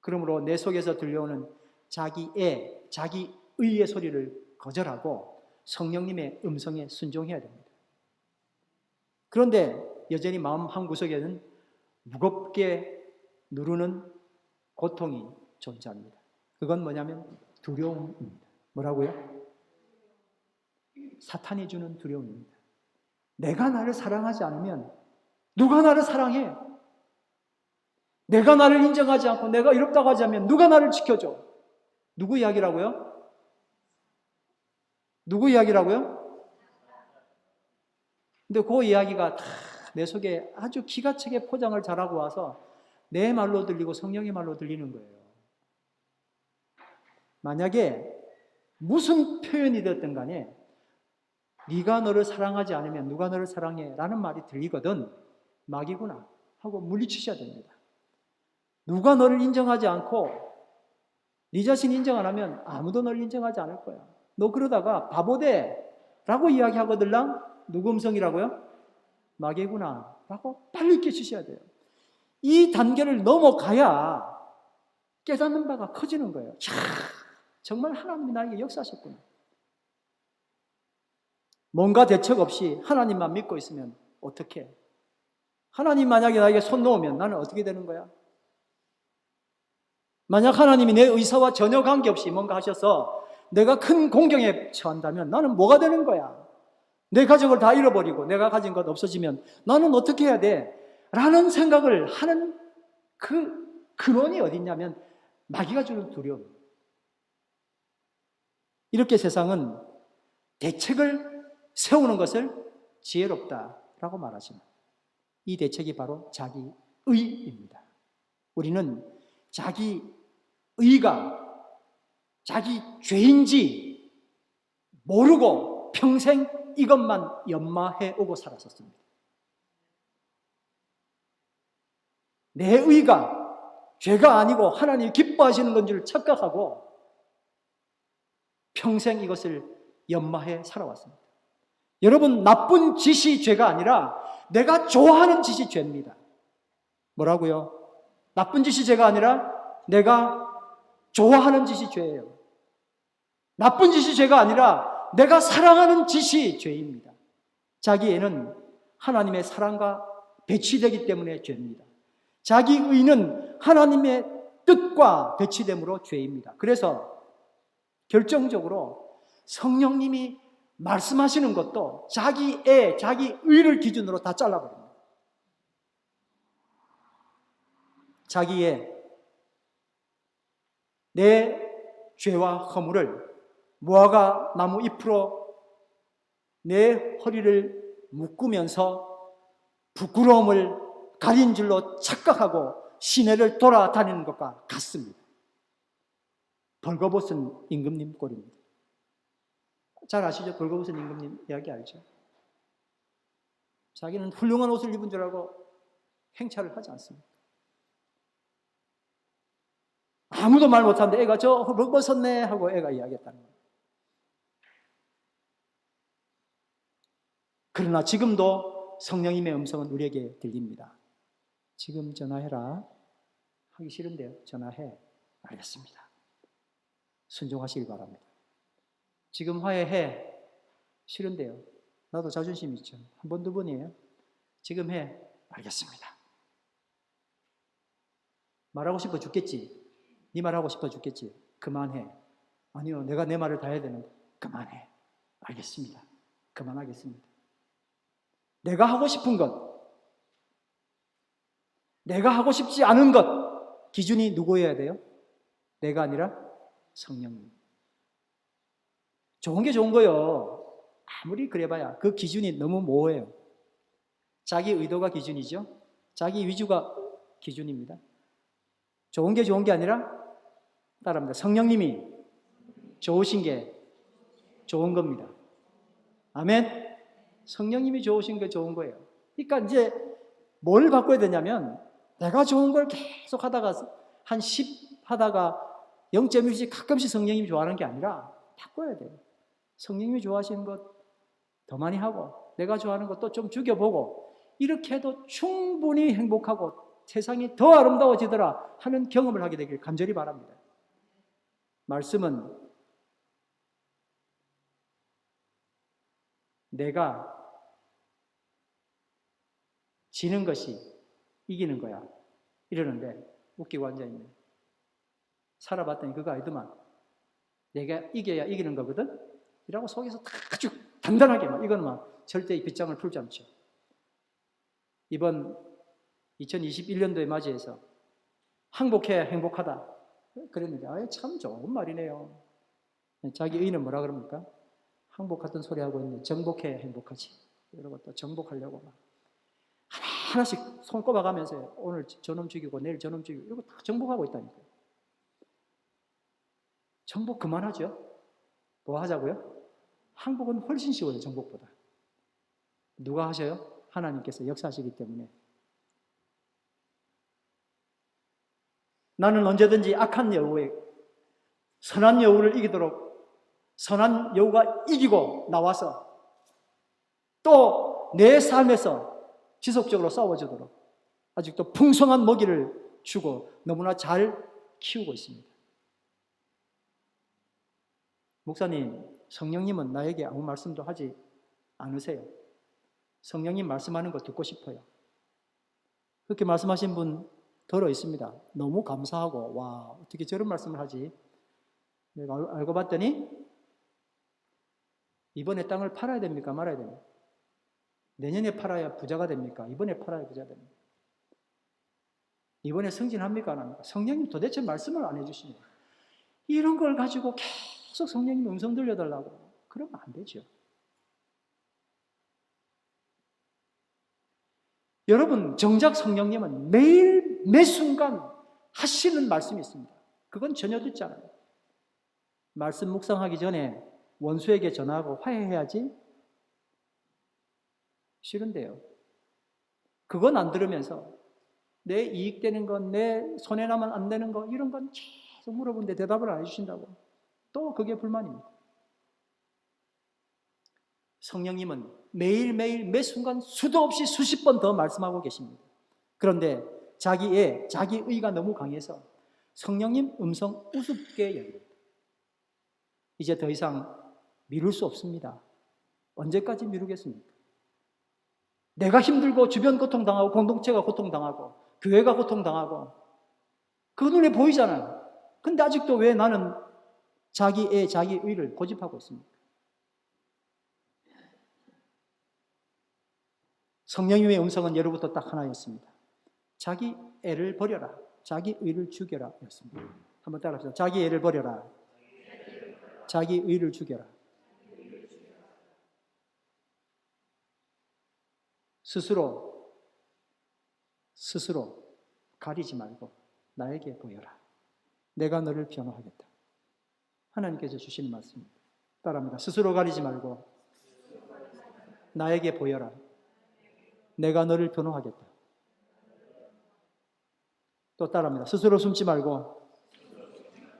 S5: 그러므로 내 속에서 들려오는 자기의, 자기 의의 소리를 거절하고 성령님의 음성에 순종해야 됩니다. 그런데 여전히 마음 한구석에는 무겁게 누르는 고통이 존재합니다. 그건 뭐냐면 두려움입니다. 뭐라고요? 사탄이 주는 두려움입니다. 내가 나를 사랑하지 않으면 누가 나를 사랑해? 내가 나를 인정하지 않고 내가 이롭다고 하지 않으면 누가 나를 지켜줘? 누구 이야기라고요? 누구 이야기라고요? 근데 그 이야기가 다 내 속에 아주 기가 차게 포장을 잘하고 와서 내 말로 들리고 성령의 말로 들리는 거예요. 만약에 무슨 표현이 됐든 간에 네가 너를 사랑하지 않으면 누가 너를 사랑해? 라는 말이 들리거든 마귀구나 하고 물리치셔야 됩니다. 누가 너를 인정하지 않고 네 자신 인정 안 하면 아무도 너를 인정하지 않을 거야. 너 그러다가 바보대라고 이야기하거들랑 누구 음성이라고요? 마귀구나 라고 빨리 깨치셔야 돼요. 이 단계를 넘어가야 깨닫는 바가 커지는 거예요. 야, 정말 하나님이 나에게 역사하셨구나. 뭔가 대책 없이 하나님만 믿고 있으면 어떻게? 하나님 만약에 나에게 손 놓으면 나는 어떻게 되는 거야? 만약 하나님이 내 의사와 전혀 관계없이 뭔가 하셔서 내가 큰 공경에 처한다면 나는 뭐가 되는 거야? 내 가족을 다 잃어버리고 내가 가진 것 없어지면 나는 어떻게 해야 돼? 라는 생각을 하는 그 근원이 어디 있냐면 마귀가 주는 두려움. 이렇게 세상은 대책을 세우는 것을 지혜롭다라고 말하지만 이 대책이 바로 자기의입니다. 우리는 자기의가 자기 죄인지 모르고 평생 이것만 연마해 오고 살았었습니다. 내 의가 죄가 아니고 하나님이 기뻐하시는 건 줄 착각하고 평생 이것을 연마해 살아왔습니다. 여러분, 나쁜 짓이 죄가 아니라 내가 좋아하는 짓이 죄입니다. 뭐라고요? 나쁜 짓이 죄가 아니라 내가 좋아하는 짓이 죄예요. 나쁜 짓이 죄가 아니라 내가 사랑하는 짓이 죄입니다. 자기 애는 하나님의 사랑과 배치되기 때문에 죄입니다. 자기 의는 하나님의 뜻과 배치됨으로 죄입니다. 그래서 결정적으로 성령님이 말씀하시는 것도 자기 애, 자기 의를 기준으로 다 잘라버립니다. 자기의 내 죄와 허물을 무화과 나무 잎으로 내 허리를 묶으면서 부끄러움을 가린 줄로 착각하고 시내를 돌아다니는 것과 같습니다. 벌거벗은 임금님 꼴입니다. 잘 아시죠? 벌거벗은 임금님 이야기 알죠? 자기는 훌륭한 옷을 입은 줄 알고 행차를 하지 않습니다. 아무도 말 못하는데 애가 저 벌거벗었네 하고 애가 이야기했다는 거예요. 그러나 지금도 성령님의 음성은 우리에게 들립니다. 지금 전화해라. 하기 싫은데요. 전화해. 알겠습니다. 순종하시길 바랍니다. 지금 화해해. 싫은데요. 나도 자존심 있죠. 한 번, 두 번이에요. 지금 해. 알겠습니다. 말하고 싶어 죽겠지. 네 말하고 싶어 죽겠지. 그만해. 아니요. 내가 내 말을 다 해야 되는데. 그만해. 알겠습니다. 그만하겠습니다. 내가 하고 싶은 것, 내가 하고 싶지 않은 것, 기준이 누구여야 돼요? 내가 아니라 성령님. 좋은 게 좋은 거요. 아무리 그래봐야 그 기준이 너무 모호해요. 자기 의도가 기준이죠. 자기 위주가 기준입니다. 좋은 게 좋은 게 아니라 따라합니다. 성령님이 좋으신 게 좋은 겁니다. 아멘. 성령님이 좋으신 게 좋은 거예요. 그러니까 이제 뭘 바꿔야 되냐면 내가 좋은 걸 계속 하다가 한 10 하다가 0.1씩 가끔씩 성령님이 좋아하는 게 아니라 바꿔야 돼요. 성령님이 좋아하시는 것 더 많이 하고 내가 좋아하는 것도 좀 죽여보고 이렇게 해도 충분히 행복하고 세상이 더 아름다워지더라 하는 경험을 하게 되길 간절히 바랍니다. 말씀은 내가 지는 것이 이기는 거야 이러는데 웃기고 앉아있네. 살아봤더니 그거 아니더만 내가 이겨야 이기는 거거든 이라고 속에서 아주 단단하게 이거는 절대 이 빗장을 풀지 않죠. 이번 2021년도에 맞이해서 항복해야 행복하다 그랬는데 참 좋은 말이네요. 자기 의는 뭐라 그럽니까? 항복 같은 소리 하고 있는데 정복해야 행복하지. 이러고 또 정복하려고 막 하나씩 손 꼽아가면서 오늘 저놈 죽이고 내일 저놈 죽이고 이러고 다 정복하고 있다니까요. 정복 그만하죠. 뭐 하자고요? 항복은 훨씬 쉬워요. 정복보다. 누가 하셔요? 하나님께서 역사하시기 때문에. 나는 언제든지 악한 여우에 선한 여우를 이기도록 선한 여우가 이기고 나와서 또 내 삶에서 지속적으로 싸워주도록 아직도 풍성한 먹이를 주고 너무나 잘 키우고 있습니다. 목사님, 성령님은 나에게 아무 말씀도 하지 않으세요. 성령님 말씀하는 거 듣고 싶어요. 그렇게 말씀하신 분 들어 있습니다. 너무 감사하고 와 어떻게 저런 말씀을 하지? 내가 알고 봤더니 이번에 땅을 팔아야 됩니까? 말아야 됩니까? 내년에 팔아야 부자가 됩니까? 이번에 팔아야 부자가 됩니까? 이번에 승진합니까? 안 합니까? 성령님 도대체 말씀을 안 해주십니다. 이런 걸 가지고 계속 성령님 음성 들려달라고 그러면 안 되죠. 여러분, 정작 성령님은 매일 매 순간 하시는 말씀이 있습니다. 그건 전혀 듣지 않아요. 말씀 묵상하기 전에 원수에게 전화하고 화해해야지? 싫은데요. 그건 안 들으면서 내 이익되는 것, 내 손해나면 안 되는 것, 이런 건 계속 물어보는데 대답을 안 해주신다고. 또 그게 불만입니다. 성령님은 매일매일 매 순간 수도 없이 수십 번 더 말씀하고 계십니다. 그런데 자기의가 너무 강해서 성령님 음성 우습게 여깁니다. 이제 더 이상 미룰 수 없습니다. 언제까지 미루겠습니까? 내가 힘들고 주변 고통당하고 공동체가 고통당하고 교회가 고통당하고 그 눈에 보이잖아요. 근데 아직도 왜 나는 자기의를 고집하고 있습니까? 성령님의 음성은 예로부터 딱 하나였습니다. 자기 애를 버려라. 자기 의를 죽여라. 였습니다. 한번 따라합시다. 자기 애를 버려라. 자기 의를 죽여라. 스스로 가리지 말고 나에게 보여라. 내가 너를 변호하겠다. 하나님께서 주시는 말씀입니다. 따라합니다. 스스로 가리지 말고 나에게 보여라. 내가 너를 변호하겠다. 또 따라합니다. 스스로 숨지 말고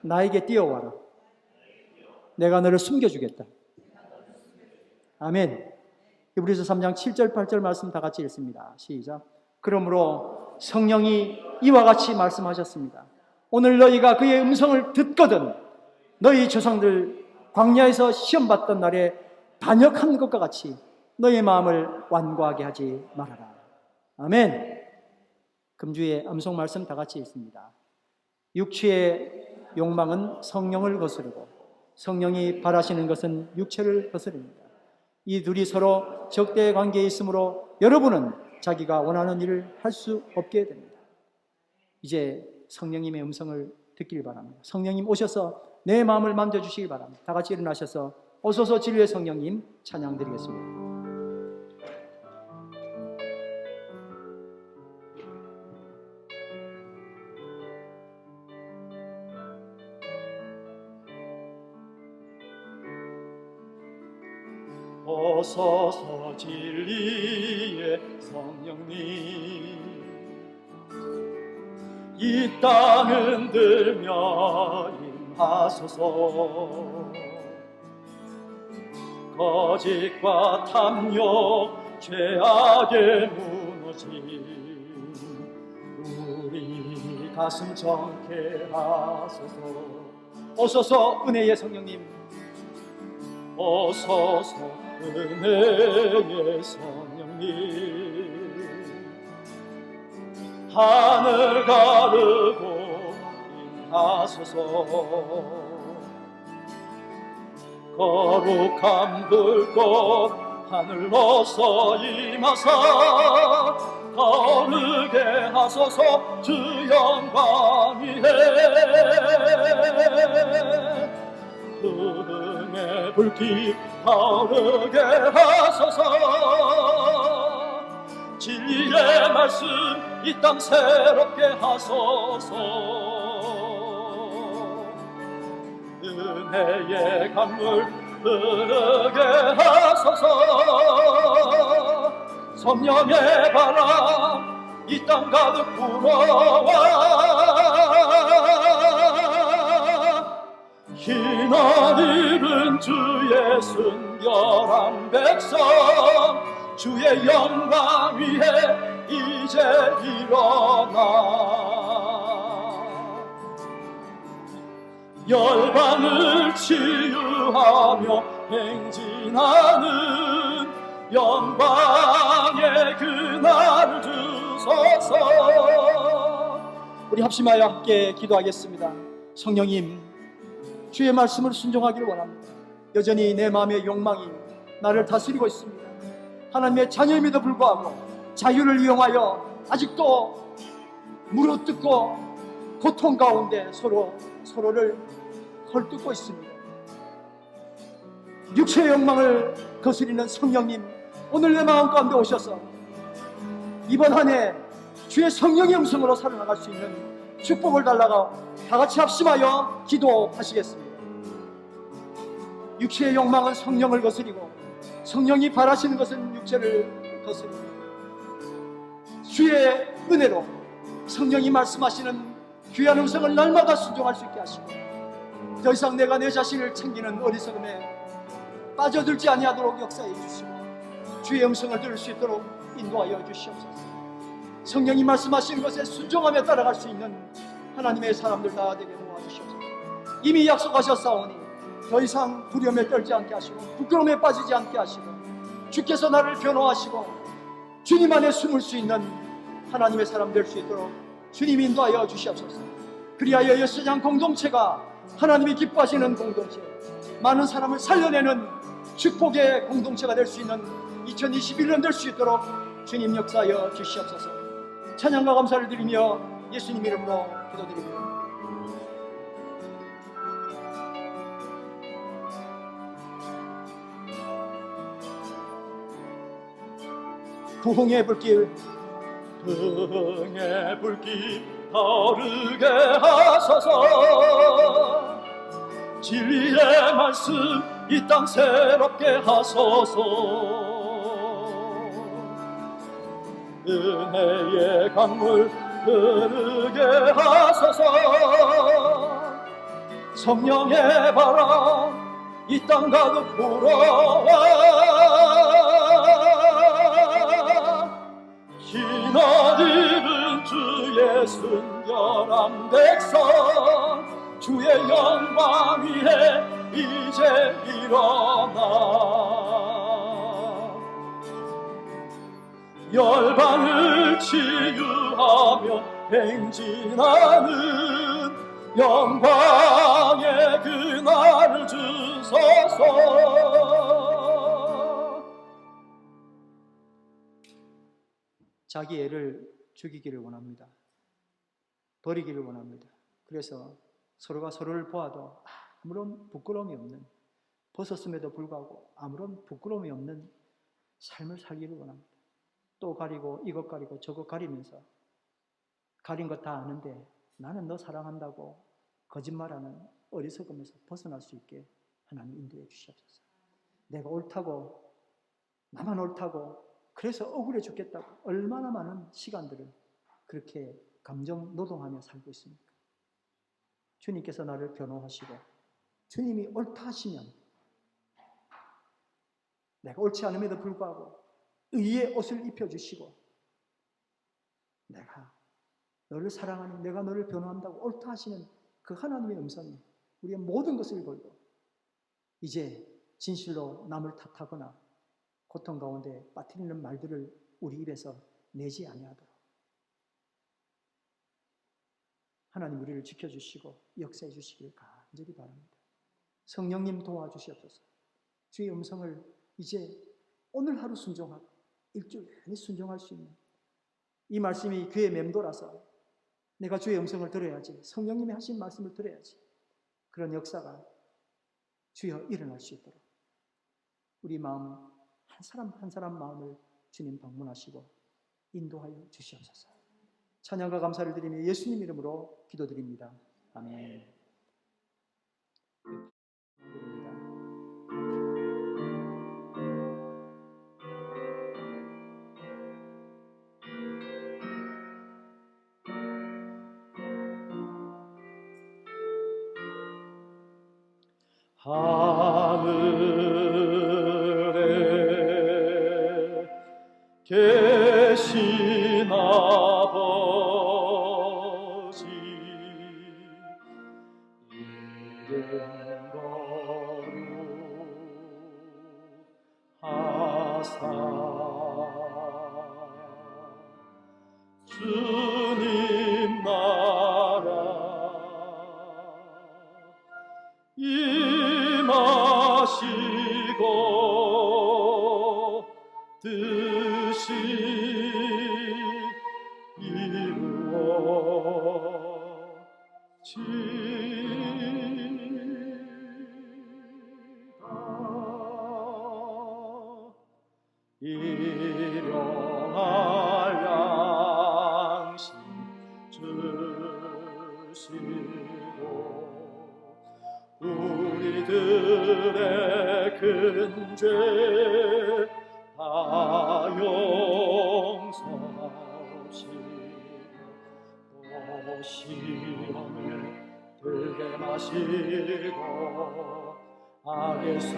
S5: 나에게 뛰어와라. 내가 너를 숨겨주겠다. 아멘. 히브리서 3장 7절 8절 말씀 다 같이 읽습니다. 시작. 그러므로 성령이 이와 같이 말씀하셨습니다. 오늘 너희가 그의 음성을 듣거든 너희 조상들 광야에서 시험받던 날에 반역한 것과 같이 너희 마음을 완고하게 하지 말아라. 아멘. 금주의 암송 말씀 다 같이 읽습니다. 육체의 욕망은 성령을 거스르고 성령이 바라시는 것은 육체를 거스릅니다. 이 둘이 서로 적대 관계에 있으므로 여러분은 자기가 원하는 일을 할 수 없게 됩니다. 이제 성령님의 음성을 듣길 바랍니다. 성령님 오셔서 내 마음을 만져주시기 바랍니다. 다 같이 일어나셔서 오소서 진리의 성령님 찬양 드리겠습니다. 오소서 진리의 성령님 이 땅 흔들며 임하소서 거짓과 탐욕 죄악에 무너진 우리 가슴 정케 하소서 오소서 은혜의 성령님 오소서 은혜의 성령님 하늘 가르고 임하소서 거룩함 불꽃 하늘로서 임하사 거르게 하소서 주 영광 위에 은혜 불빛 타오르게 하소서 진리의 말씀 이 땅 새롭게 하소서 은혜의 강물 흐르게 하소서 성령의 바람 이 땅 가득 불어와 흰옷 입은 주의 순결한 백성 주의 영광 위에 이제 일어나 열방을 치유하며 행진하는 영광의 그날을 주소서. 우리 합심하여 함께 기도하겠습니다. 성령님 주의 말씀을 순종하기를 원합니다. 여전히 내 마음의 욕망이 나를 다스리고 있습니다. 하나님의 자녀임에도 불구하고 자유를 이용하여 아직도 물어뜯고 고통 가운데 서로를 헐뜯고 있습니다. 육체의 욕망을 거스리는 성령님, 오늘 내 마음 가운데 오셔서 이번 한 해 주의 성령의 음성으로 살아나갈 수 있는 축복을 달라가 다 같이 합심하여 기도하시겠습니다. 육체의 욕망은 성령을 거스리고 성령이 바라시는 것은 육체를 거스립니다. 주의 은혜로 성령이 말씀하시는 귀한 음성을 날마다 순종할 수 있게 하시고 더 이상 내가 내 자신을 챙기는 어리석음에 빠져들지 아니하도록 역사해 주시고 주의 음성을 들을 수 있도록 인도하여 주시옵소서. 성령이 말씀하시는 것에 순종하며 따라갈 수 있는 하나님의 사람들 다 되게 도와주시옵소서. 이미 약속하셨사오니 더 이상 두려움에 떨지 않게 하시고 부끄러움에 빠지지 않게 하시고 주께서 나를 변호하시고 주님 안에 숨을 수 있는 하나님의 사람 될 수 있도록 주님 인도하여 주시옵소서. 그리하여 여수장 공동체가 하나님이 기뻐하시는 공동체, 많은 사람을 살려내는 축복의 공동체가 될 수 있는 2021년 될 수 있도록 주님 역사하여 주시옵소서. 찬양과 감사를 드리며 예수님 이름으로 기도드립니다. 부흥의 불길,
S2: 부흥의 불길 타오르게 하소서. 진리의 말씀 이 땅 새롭게 하소서. 은혜의 강물 흐르게 하소서. 성령의 바람 이 땅 가득 불어와 희나 입은 주의 순결한 백성 주의 영광 위에 이제 일어나 열방을 치유하며 행진하는 영광의 그날을 주소서.
S5: 자기 애를 죽이기를 원합니다. 버리기를 원합니다. 그래서 서로가 서로를 보아도 아무런 부끄러움이 없는, 벗었음에도 불구하고 아무런 부끄러움이 없는 삶을 살기를 원합니다. 또 가리고 이것 가리고 저것 가리면서 가린 것 다 아는데 나는 너 사랑한다고 거짓말하는 어리석음에서 벗어날 수 있게 하나님 인도해 주시옵소서. 내가 옳다고, 나만 옳다고, 그래서 억울해 죽겠다고 얼마나 많은 시간들을 그렇게 감정 노동하며 살고 있습니까? 주님께서 나를 변호하시고 주님이 옳다 하시면 내가 옳지 않음에도 불구하고 의의 옷을 입혀주시고 내가 너를 사랑하는, 내가 너를 변호한다고 옳다 하시는 그 하나님의 음성이 우리의 모든 것을 걸고 이제 진실로 남을 탓하거나 고통 가운데 빠뜨리는 말들을 우리 입에서 내지 아니하도록 하나님 우리를 지켜주시고 역사해 주시길 간절히 바랍니다. 성령님 도와주시옵소서. 주의 음성을 이제 오늘 하루 순종하고 일주일 내내 순종할 수 있는 이 말씀이 귀에 맴돌아서 내가 주의 음성을 들어야지, 성령님이 하신 말씀을 들어야지, 그런 역사가 주여 일어날 수 있도록 우리 마음 한 사람 한 사람 마음을 주님 방문하시고 인도하여 주시옵소서. 찬양과 감사를 드리며 예수님 이름으로 기도드립니다. 아멘.
S2: 하늘에 계신 아버지 이름 거룩하사 주님 나라 임하시고
S6: 뜻이 이루어지다. 일용할 양식 주시고 우리들의 큰 죄 다 용서하시고 또 시험에 들게 마시고 악에서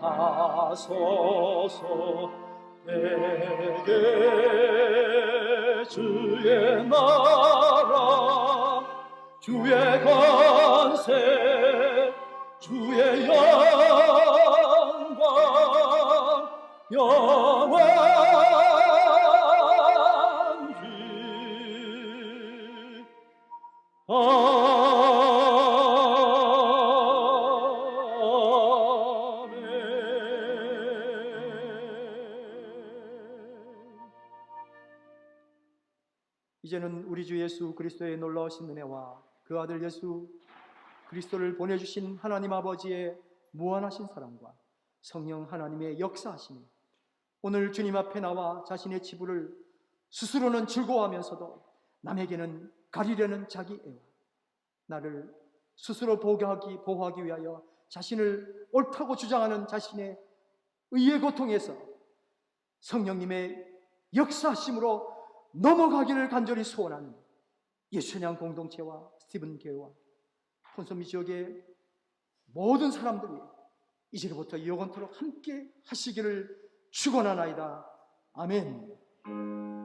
S6: 구원하소서. 대개 주의 나라 주의 권세 주의 영광 영원히
S5: 이제는 우리 주 예수 그리스도의 놀라우신 은혜와 그 아들 예수 그리스도를 보내주신 하나님 아버지의 무한하신 사랑과 성령 하나님의 역사하심이 오늘 주님 앞에 나와 자신의 지부를 스스로는 즐거워하면서도 남에게는 가리려는 자기 애와 나를 스스로 보호하기 위하여 자신을 옳다고 주장하는 자신의 의의 고통에서 성령님의 역사하심으로 넘어가기를 간절히 소원하는 예수찬양 공동체와 스티븐 교회와 폰소미 지역의 모든 사람들이 이제부터 영원토록 함께 하시기를 축원하나이다. 아멘.